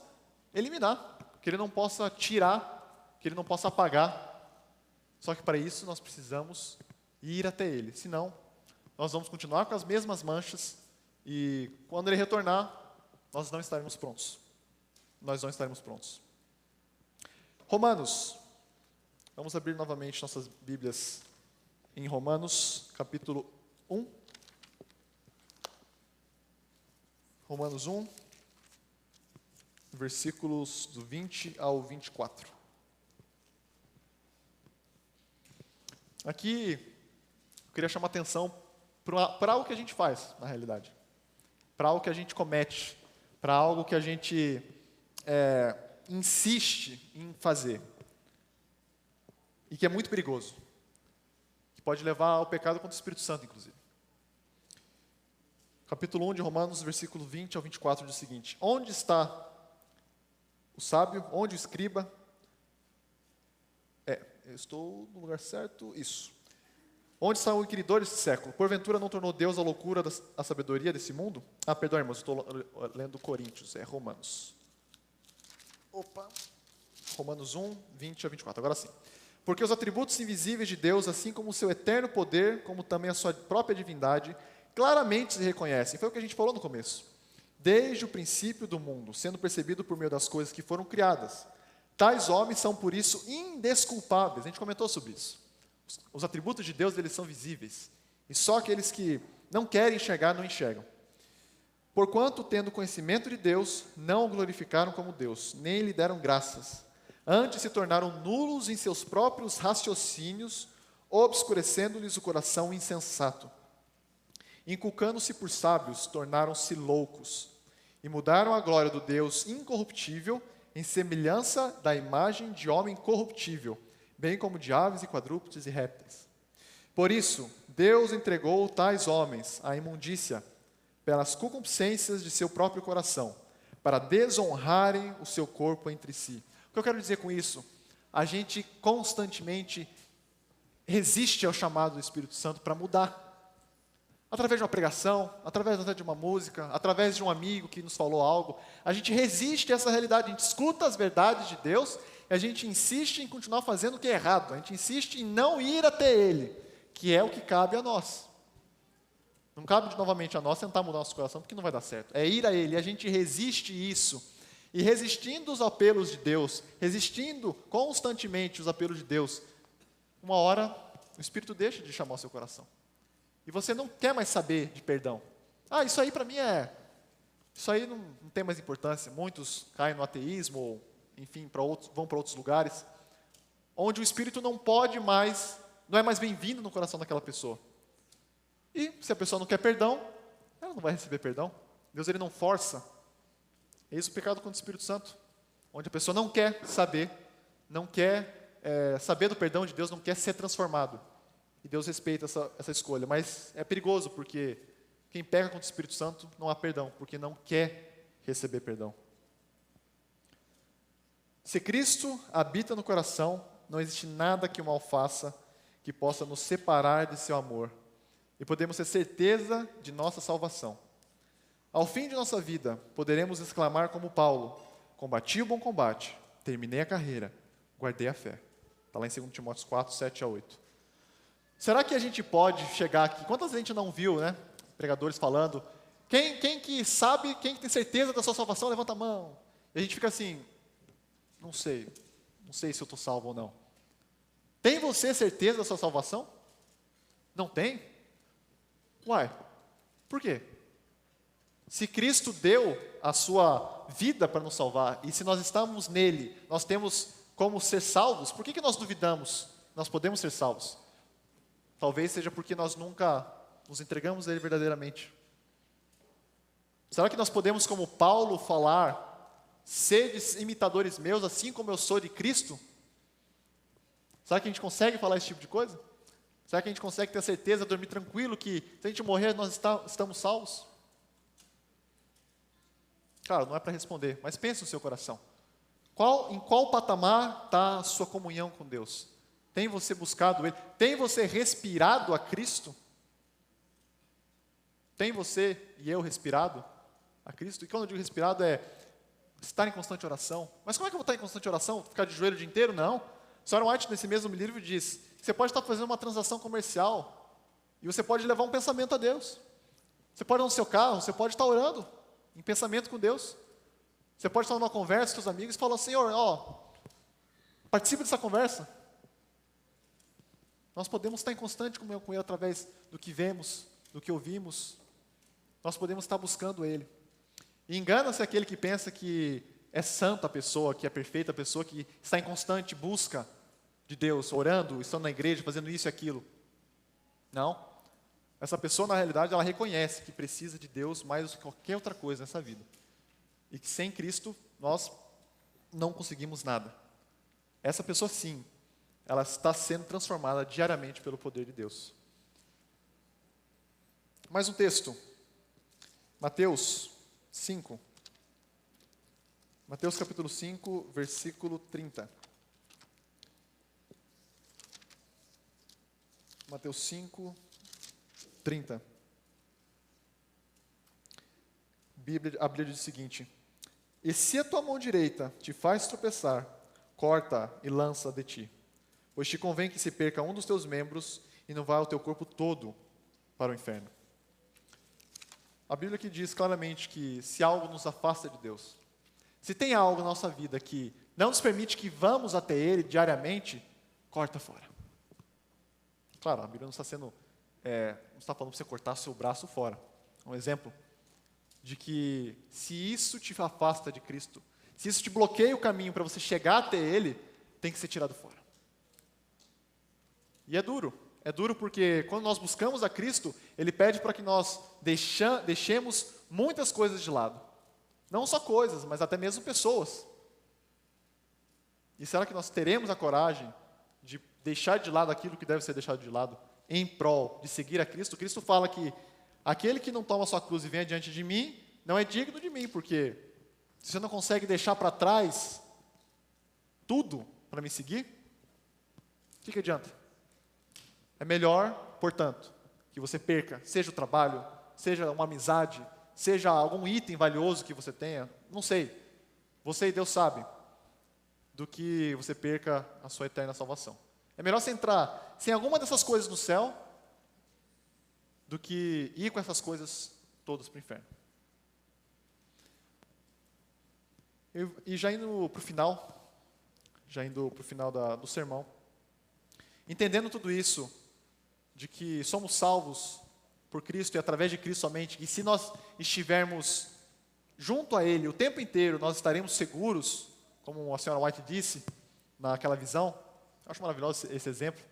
Speaker 1: eliminar, que Ele não possa tirar, que Ele não possa apagar. Só que para isso nós precisamos ir até Ele, senão nós vamos continuar com as mesmas manchas e quando Ele retornar, nós não estaremos prontos. Nós não estaremos prontos. Romanos. Vamos abrir novamente nossas Bíblias em Romanos, capítulo 1. Romanos 1, versículos do 20 ao 24. Aqui, eu queria chamar a atenção para algo que a gente faz, na realidade. Para algo que a gente comete. Para algo que a gente insiste em fazer. E que é muito perigoso. Que pode levar ao pecado contra o Espírito Santo, inclusive. Capítulo 1 de Romanos, versículo 20 ao 24, diz o seguinte: Onde está o sábio? Onde o escriba? Eu estou no lugar certo? Isso. Onde está o inquiridor desse século? Porventura não tornou Deus a loucura a sabedoria desse mundo? Perdão, irmãos, estou lendo Coríntios, é Romanos. Romanos 1, 20 a 24, agora sim. Porque os atributos invisíveis de Deus, assim como o seu eterno poder, como também a sua própria divindade, claramente se reconhecem. Foi o que a gente falou no começo. Desde o princípio do mundo, sendo percebido por meio das coisas que foram criadas. Tais homens são, por isso, indesculpáveis. A gente comentou sobre isso. Os atributos de Deus, eles são visíveis. E só aqueles que não querem enxergar, não enxergam. Porquanto, tendo conhecimento de Deus, não o glorificaram como Deus, nem lhe deram graças. Antes se tornaram nulos em seus próprios raciocínios, obscurecendo-lhes o coração insensato. Inculcando-se por sábios, tornaram-se loucos, e mudaram a glória do Deus incorruptível em semelhança da imagem de homem corruptível, bem como de aves e quadrúpedes e répteis. Por isso, Deus entregou tais homens à imundícia, pelas concupiscências de seu próprio coração, para desonrarem o seu corpo entre si. O que eu quero dizer com isso? A gente constantemente resiste ao chamado do Espírito Santo para mudar. Através de uma pregação, através até de uma música, através de um amigo que nos falou algo, a gente resiste a essa realidade, a gente escuta as verdades de Deus e a gente insiste em continuar fazendo o que é errado, a gente insiste em não ir até Ele, que é o que cabe a nós. Não cabe novamente a nós tentar mudar nosso coração, porque não vai dar certo. É ir a Ele, e a gente resiste isso. E resistindo os apelos de Deus, resistindo constantemente os apelos de Deus, uma hora o Espírito deixa de chamar o seu coração. E você não quer mais saber de perdão. Isso aí para mim isso aí não tem mais importância. Muitos caem no ateísmo, ou, enfim, vão para outros lugares, onde o Espírito não é mais bem-vindo no coração daquela pessoa. E se a pessoa não quer perdão, ela não vai receber perdão. Deus, Ele não força. Eis o pecado contra o Espírito Santo, onde a pessoa não quer saber, não quer saber do perdão de Deus, não quer ser transformado. E Deus respeita essa escolha, mas é perigoso, porque quem peca contra o Espírito Santo não há perdão, porque não quer receber perdão. Se Cristo habita no coração, não existe nada que o mal faça que possa nos separar de seu amor. E podemos ter certeza de nossa salvação. Ao fim de nossa vida, poderemos exclamar como Paulo: combati o bom combate, terminei a carreira, guardei a fé. Está lá em 2 Timóteo 4, 7 a 8. Será que a gente pode chegar aqui? Quantas vezes a gente não viu, né? Pregadores falando, quem que sabe, quem que tem certeza da sua salvação, levanta a mão. E a gente fica assim, não sei se eu estou salvo ou não. Tem você certeza da sua salvação? Não tem? Uai, por quê? Se Cristo deu a sua vida para nos salvar, e se nós estamos nele, nós temos como ser salvos, por que nós duvidamos? Nós podemos ser salvos. Talvez seja porque nós nunca nos entregamos a Ele verdadeiramente. Será que nós podemos, como Paulo, falar, sede imitadores meus, assim como eu sou de Cristo? Será que a gente consegue falar esse tipo de coisa? Será que a gente consegue ter a certeza, dormir tranquilo, que se a gente morrer, nós estamos salvos? Claro, não é para responder, mas pense no seu coração. Em qual patamar está a sua comunhão com Deus? Tem você buscado Ele? Tem você respirado a Cristo? Tem você e eu respirado a Cristo? E quando eu digo respirado é estar em constante oração. Mas como é que eu vou estar em constante oração? Ficar de joelho o dia inteiro? Não. Sarah White, nesse mesmo livro, diz que você pode estar fazendo uma transação comercial e você pode levar um pensamento a Deus. Você pode ir no seu carro, você pode estar orando em pensamento com Deus. Você pode estar numa conversa com os amigos e falar, Senhor, participe dessa conversa. Nós podemos estar em constante comunhão com Ele através do que vemos, do que ouvimos. Nós podemos estar buscando Ele. E engana-se aquele que pensa que é santa a pessoa, que é perfeita a pessoa, que está em constante busca de Deus, orando, estando na igreja, fazendo isso e aquilo. Não. Essa pessoa, na realidade, ela reconhece que precisa de Deus mais do que qualquer outra coisa nessa vida. E que sem Cristo, nós não conseguimos nada. Essa pessoa, sim, ela está sendo transformada diariamente pelo poder de Deus. Mais um texto. Mateus 5. Mateus capítulo 5, versículo 30. Mateus 5, 30. A Bíblia diz o seguinte: e se a tua mão direita te faz tropeçar, corta e lança de ti, pois te convém que se perca um dos teus membros e não vá o teu corpo todo para o inferno. A Bíblia aqui diz claramente que se algo nos afasta de Deus, se tem algo na nossa vida que não nos permite que vamos até Ele diariamente, corta fora. Claro, a Bíblia não está sendo, não está falando para você cortar seu braço fora. Um exemplo de que se isso te afasta de Cristo, se isso te bloqueia o caminho para você chegar até Ele, tem que ser tirado fora. E é duro porque quando nós buscamos a Cristo, Ele pede para que nós deixemos muitas coisas de lado. Não só coisas, mas até mesmo pessoas. E será que nós teremos a coragem de deixar de lado aquilo que deve ser deixado de lado em prol de seguir a Cristo? Cristo fala que aquele que não toma a sua cruz e vem diante de mim, não é digno de mim, porque se você não consegue deixar para trás tudo para me seguir, o que adianta? É melhor, portanto, que você perca, seja o trabalho, seja uma amizade, seja algum item valioso que você tenha, não sei, você e Deus sabem, do que você perca a sua eterna salvação. É melhor você entrar sem alguma dessas coisas no céu, do que ir com essas coisas todas para o inferno. E já indo para o final do sermão, entendendo tudo isso, de que somos salvos por Cristo e através de Cristo somente, e se nós estivermos junto a Ele o tempo inteiro, nós estaremos seguros, como a senhora White disse naquela visão. Eu acho maravilhoso esse exemplo.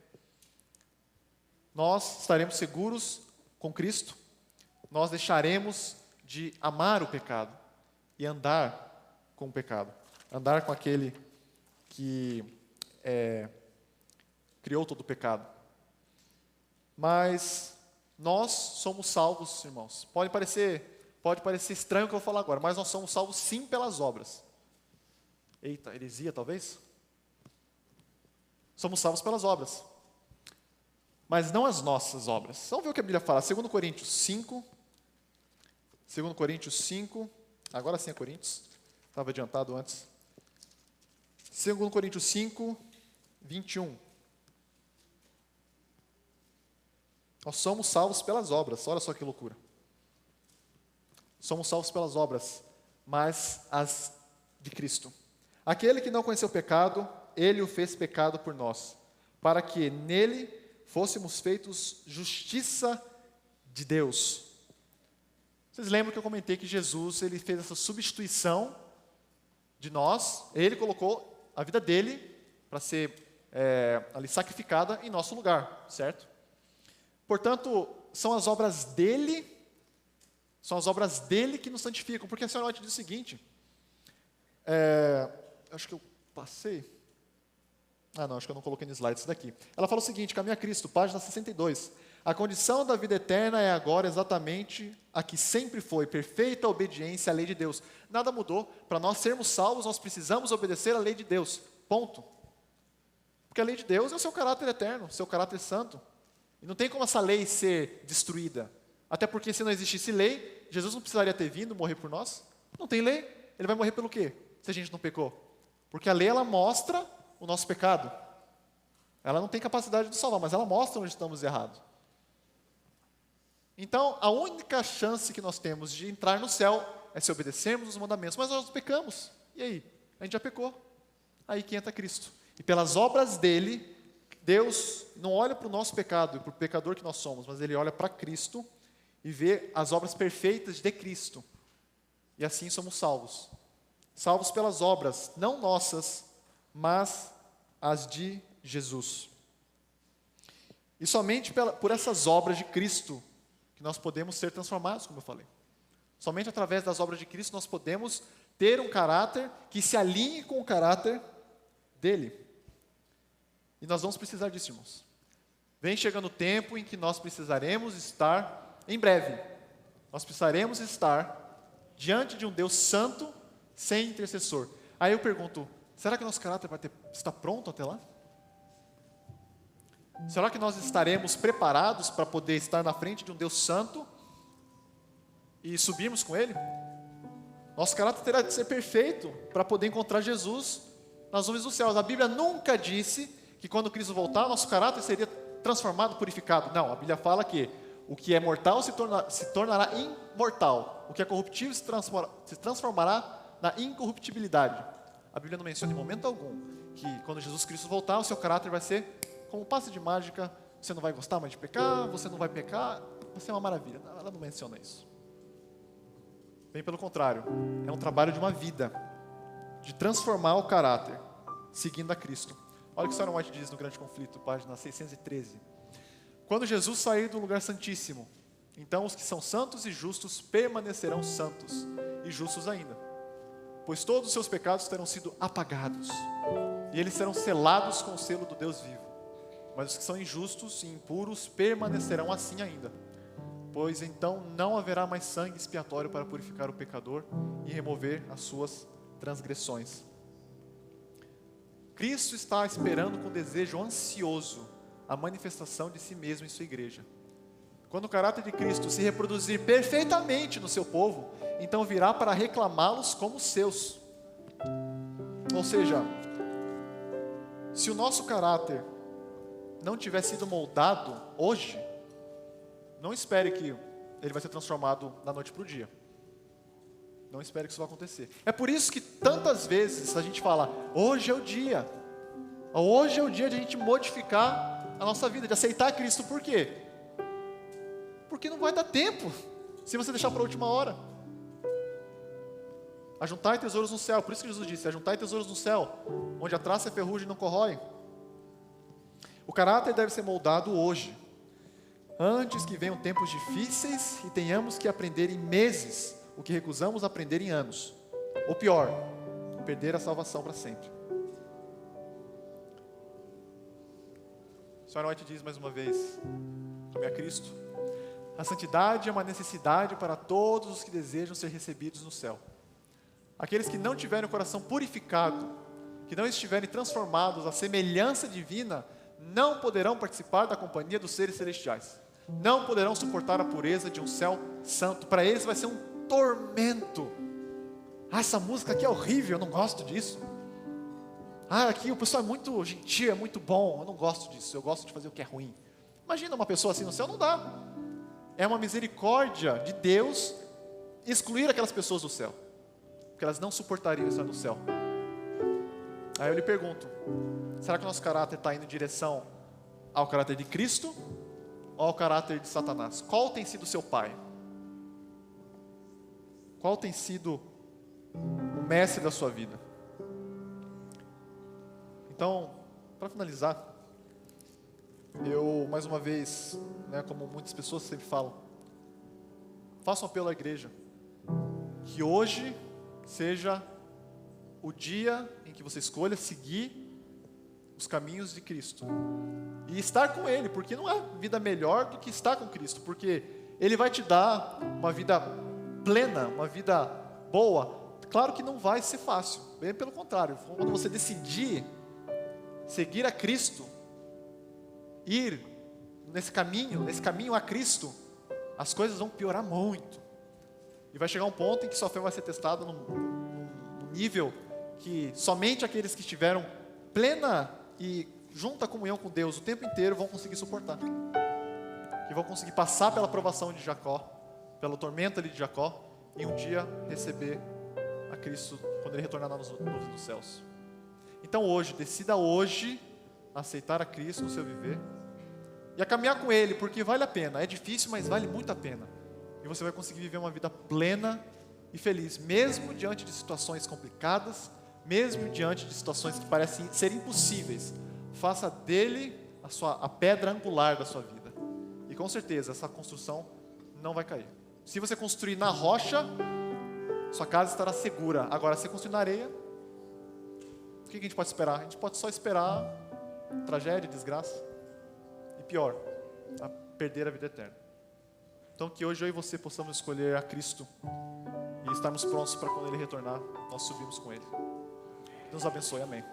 Speaker 1: Nós estaremos seguros com Cristo, nós deixaremos de amar o pecado e andar com o pecado, andar com aquele que criou todo o pecado. Mas nós somos salvos, irmãos. Pode parecer estranho o que eu vou falar agora, mas nós somos salvos sim pelas obras. Eita, heresia talvez? Somos salvos pelas obras, mas não as nossas obras. Vamos ver o que a Bíblia fala. 2 Coríntios 5, agora sim é Coríntios, estava adiantado antes. 2 Coríntios 5, 21. Nós somos salvos pelas obras, olha só que loucura. Somos salvos pelas obras, mas as de Cristo. Aquele que não conheceu o pecado, Ele o fez pecado por nós, para que nele fôssemos feitos justiça de Deus. Vocês lembram que eu comentei que Jesus, Ele fez essa substituição de nós, Ele colocou a vida dele para ser ali sacrificada em nosso lugar, certo? Portanto, são as obras dele que nos santificam, porque a senhora White diz o seguinte, acho que eu passei, acho que eu não coloquei no slide isso daqui. Ela fala o seguinte, Caminho a Cristo, página 62, a condição da vida eterna é agora exatamente a que sempre foi, perfeita obediência à lei de Deus. Nada mudou, para nós sermos salvos, nós precisamos obedecer à lei de Deus, ponto. Porque a lei de Deus é o seu caráter eterno, o seu caráter santo. E não tem como essa lei ser destruída. Até porque se não existisse lei, Jesus não precisaria ter vindo morrer por nós. Não tem lei, ele vai morrer pelo quê? Se a gente não pecou. Porque a lei, ela mostra o nosso pecado. Ela não tem capacidade de salvar, mas ela mostra onde estamos errados. Então, a única chance que nós temos de entrar no céu é se obedecermos os mandamentos. Mas nós pecamos. E aí? A gente já pecou. Aí que entra Cristo. E pelas obras dele, Deus não olha para o nosso pecado e para o pecador que nós somos, mas ele olha para Cristo e vê as obras perfeitas de Cristo. E assim somos salvos. Salvos pelas obras, não nossas, mas as de Jesus. E somente por essas obras de Cristo que nós podemos ser transformados, como eu falei. Somente através das obras de Cristo nós podemos ter um caráter que se alinhe com o caráter dele. E nós vamos precisar disso, irmãos. Vem chegando o tempo em que nós precisaremos estar, em breve, nós precisaremos estar diante de um Deus santo, sem intercessor. Aí eu pergunto, será que nosso caráter vai estar pronto até lá? Será que nós estaremos preparados para poder estar na frente de um Deus santo e subirmos com Ele? Nosso caráter terá de ser perfeito para poder encontrar Jesus nas nuvens dos céus. A Bíblia nunca disse que quando Cristo voltar, nosso caráter seria transformado, purificado. Não, a Bíblia fala que o que é mortal se tornará imortal. O que é corruptível se transformará na incorruptibilidade. A Bíblia não menciona em momento algum que quando Jesus Cristo voltar, o seu caráter vai ser como um passe de mágica, você não vai gostar mais de pecar, você não vai pecar, vai ser uma maravilha. Ela não menciona isso. Bem pelo contrário, é um trabalho de uma vida, de transformar o caráter, seguindo a Cristo. Olha o que Sarah White diz no Grande Conflito, página 613. Quando Jesus sair do lugar santíssimo, então os que são santos e justos permanecerão santos e justos ainda, pois todos os seus pecados terão sido apagados, e eles serão selados com o selo do Deus vivo. Mas os que são injustos e impuros permanecerão assim ainda, pois então não haverá mais sangue expiatório para purificar o pecador e remover as suas transgressões. Cristo está esperando com desejo ansioso a manifestação de si mesmo em sua igreja. Quando o caráter de Cristo se reproduzir perfeitamente no seu povo, então virá para reclamá-los como seus. Ou seja, se o nosso caráter não tiver sido moldado hoje, não espere que ele vai ser transformado da noite para o dia. Não espere que isso vai acontecer. É por isso que tantas vezes a gente fala, hoje é o dia. Hoje é o dia de a gente modificar a nossa vida, de aceitar Cristo. Por quê? Porque não vai dar tempo, se você deixar para a última hora. Ajuntai tesouros no céu, por isso que Jesus disse, ajuntai tesouros no céu, onde a traça e a ferrugem não corroem. O caráter deve ser moldado hoje, antes que venham tempos difíceis e tenhamos que aprender em meses o que recusamos aprender em anos. Ou pior, perder a salvação para sempre. A Senhora White diz mais uma vez, tome a Cristo, a santidade é uma necessidade para todos os que desejam ser recebidos no céu. Aqueles que não tiverem o coração purificado, que não estiverem transformados à semelhança divina, não poderão participar da companhia dos seres celestiais. Não poderão suportar a pureza de um céu santo. Para eles vai ser um tormento. Essa música aqui é horrível, eu não gosto disso. Aqui o pessoal é muito gentil, é muito bom, eu não gosto disso, eu gosto de fazer o que é ruim. Imagina uma pessoa assim no céu, não dá. É uma misericórdia de Deus excluir aquelas pessoas do céu, porque elas não suportariam estar no céu. Aí eu lhe pergunto, será que o nosso caráter está indo em direção ao caráter de Cristo ou ao caráter de Satanás? Qual tem sido o seu pai? Qual tem sido o mestre da sua vida? Então, para finalizar, eu, mais uma vez, como muitas pessoas sempre falam, faço um apelo à igreja, que hoje seja o dia em que você escolha seguir os caminhos de Cristo e estar com Ele, porque não há vida melhor do que estar com Cristo, porque Ele vai te dar uma vida plena, uma vida boa. Claro que não vai ser fácil, bem pelo contrário, quando você decidir seguir a Cristo, ir nesse caminho a Cristo, as coisas vão piorar muito. E vai chegar um ponto em que sua fé vai ser testada num nível que somente aqueles que tiveram plena e junta comunhão com Deus o tempo inteiro vão conseguir suportar. Que vão conseguir passar pela provação de Jacó, pela tormenta ali de Jacó, e um dia receber a Cristo quando Ele retornar nas nuvens dos céus. Então hoje, decida hoje aceitar a Cristo no seu viver e a caminhar com Ele, porque vale a pena. É difícil, mas vale muito a pena. E você vai conseguir viver uma vida plena e feliz, mesmo diante de situações complicadas, mesmo diante de situações que parecem ser impossíveis. Faça dele a pedra angular da sua vida. E com certeza essa construção não vai cair. Se você construir na rocha, sua casa estará segura. Agora, se você construir na areia, o que a gente pode esperar? A gente pode só esperar tragédia, desgraça. E pior, a perder a vida eterna. Então que hoje eu e você possamos escolher a Cristo e estarmos prontos para quando Ele retornar, nós subimos com Ele. Deus abençoe, amém.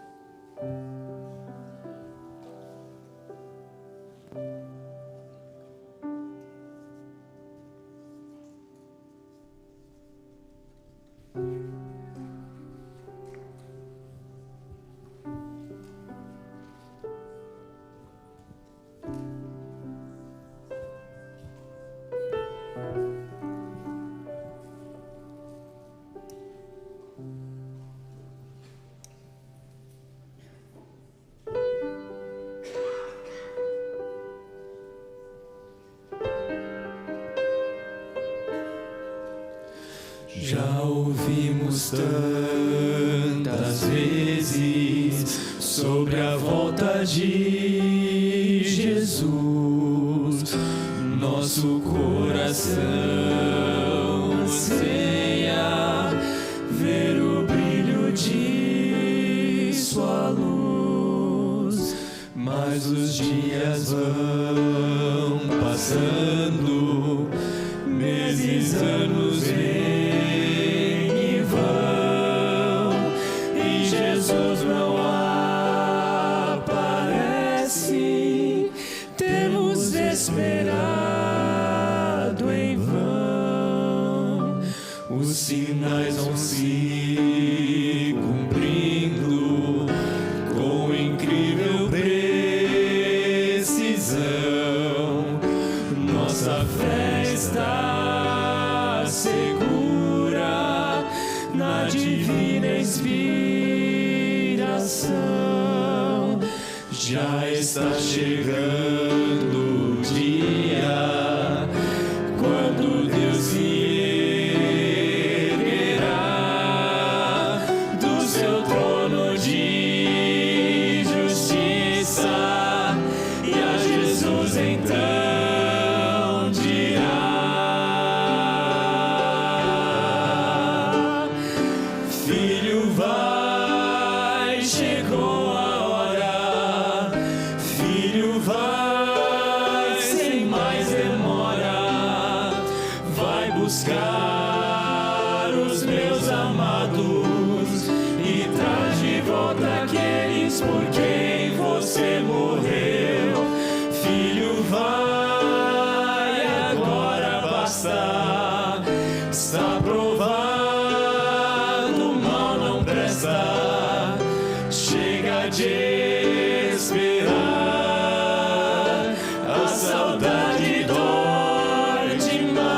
Speaker 2: Já ouvimos tantas vezes sobre a volta de Jesus. Nosso coração anseia ver o brilho de sua luz, mas os dias vão passando, meses, anos vêm e vão, e Jesus não aparece. Temos esperado em vão, os sinais vão se cumprindo com incrível precisão. Nossa fé está segura na divina inspiração. Já está chegando o dia quando Deus se erguerá do seu trono de justiça, e a Jesus então dirá: Filho, vai, chegou a hora. Filho, vai, sem mais demora. Vai buscar os meus amados e traz de volta aqueles por quem você morreu. Filho, vai, agora basta. Está provado, o mal não presta. Chega de esperar, a saudade dói demais.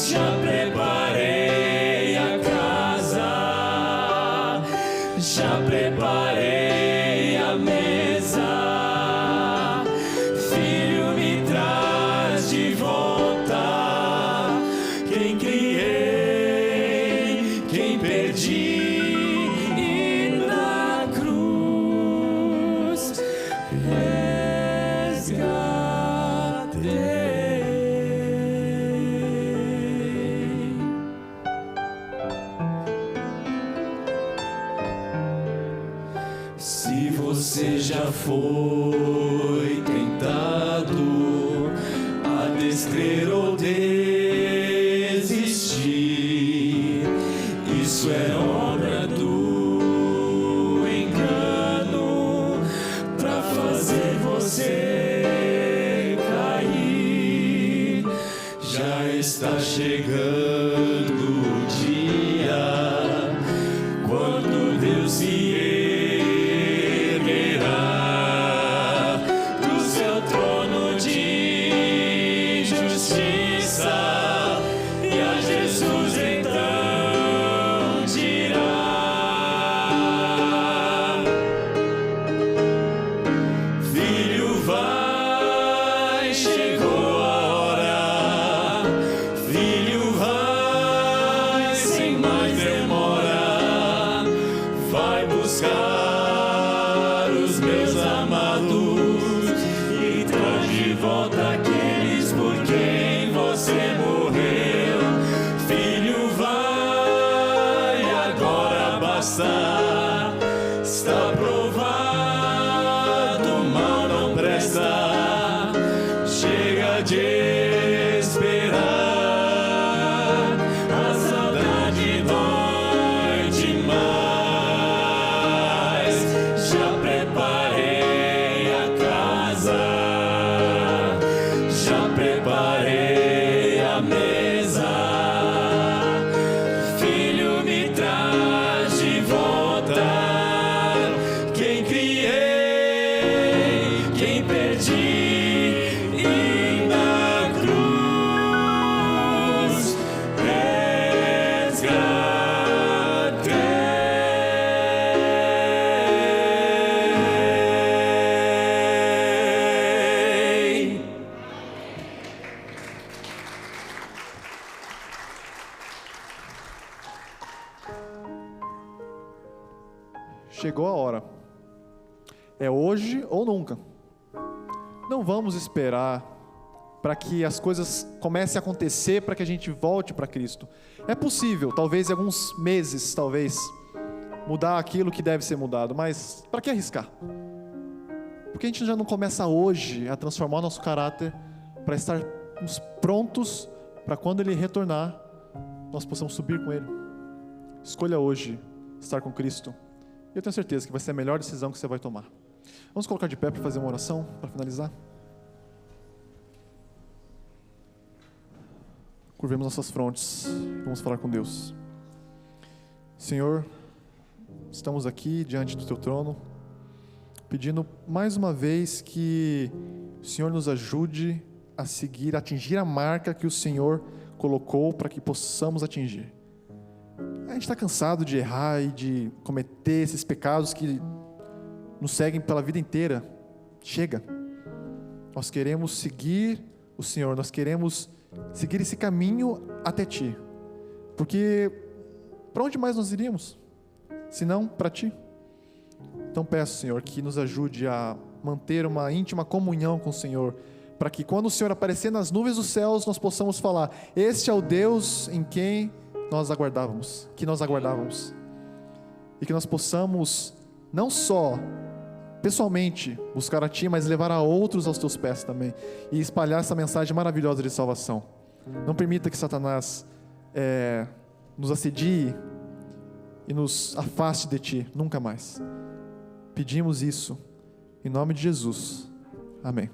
Speaker 2: Já preparei a casa, já preparei a mesa. Filho, me traz de volta quem criei, quem perdi, e na cruz resgatei. Se você já foi tentado a descrer ou desistir, isso é obra do engano. chegando o dia quando Deus se erguerá do seu trono de justiça, e a Jesus então dirá: Filho, vai, chegou a hora. Filho, vai, sem mais demora. Vai buscar os meus amados e traz de volta aqueles por quem você morreu. Filho, vai, agora basta. Está provado, o mal não presta. Chega de esperar, a saudade dói demais. Já preparei a casa, já preparei a mesa. Filho, me traz de volta quem criei, quem perdi, e na cruz resgatei.
Speaker 1: Chegou a hora. É hoje ou nunca. Não vamos esperar para que as coisas comecem a acontecer, para que a gente volte para Cristo. É possível, talvez em alguns meses, mudar aquilo que deve ser mudado, mas para que arriscar? Porque a gente já não começa hoje a transformar o nosso caráter para estarmos prontos para quando Ele retornar, nós possamos subir com Ele. Escolha hoje estar com Cristo. E eu tenho certeza que vai ser a melhor decisão que você vai tomar. Vamos colocar de pé para fazer uma oração, para finalizar? Curvemos nossas frontes, vamos falar com Deus. Senhor, estamos aqui diante do Teu trono, pedindo mais uma vez que o Senhor nos ajude a seguir, a atingir a marca que o Senhor colocou para que possamos atingir. A gente está cansado de errar e de cometer esses pecados que nos seguem pela vida inteira. Chega. Nós queremos seguir o Senhor, nós queremos seguir esse caminho até Ti. Porque para onde mais nós iríamos? Se não para Ti. Então peço, Senhor, que nos ajude a manter uma íntima comunhão com o Senhor, para que quando o Senhor aparecer nas nuvens dos céus, nós possamos falar: este é o Deus em quem nós aguardávamos, e que nós possamos não só pessoalmente buscar a Ti, mas levar a outros aos Teus pés também, e espalhar essa mensagem maravilhosa de salvação. Não permita que Satanás nos assedie e nos afaste de Ti, nunca mais. Pedimos isso em nome de Jesus, amém.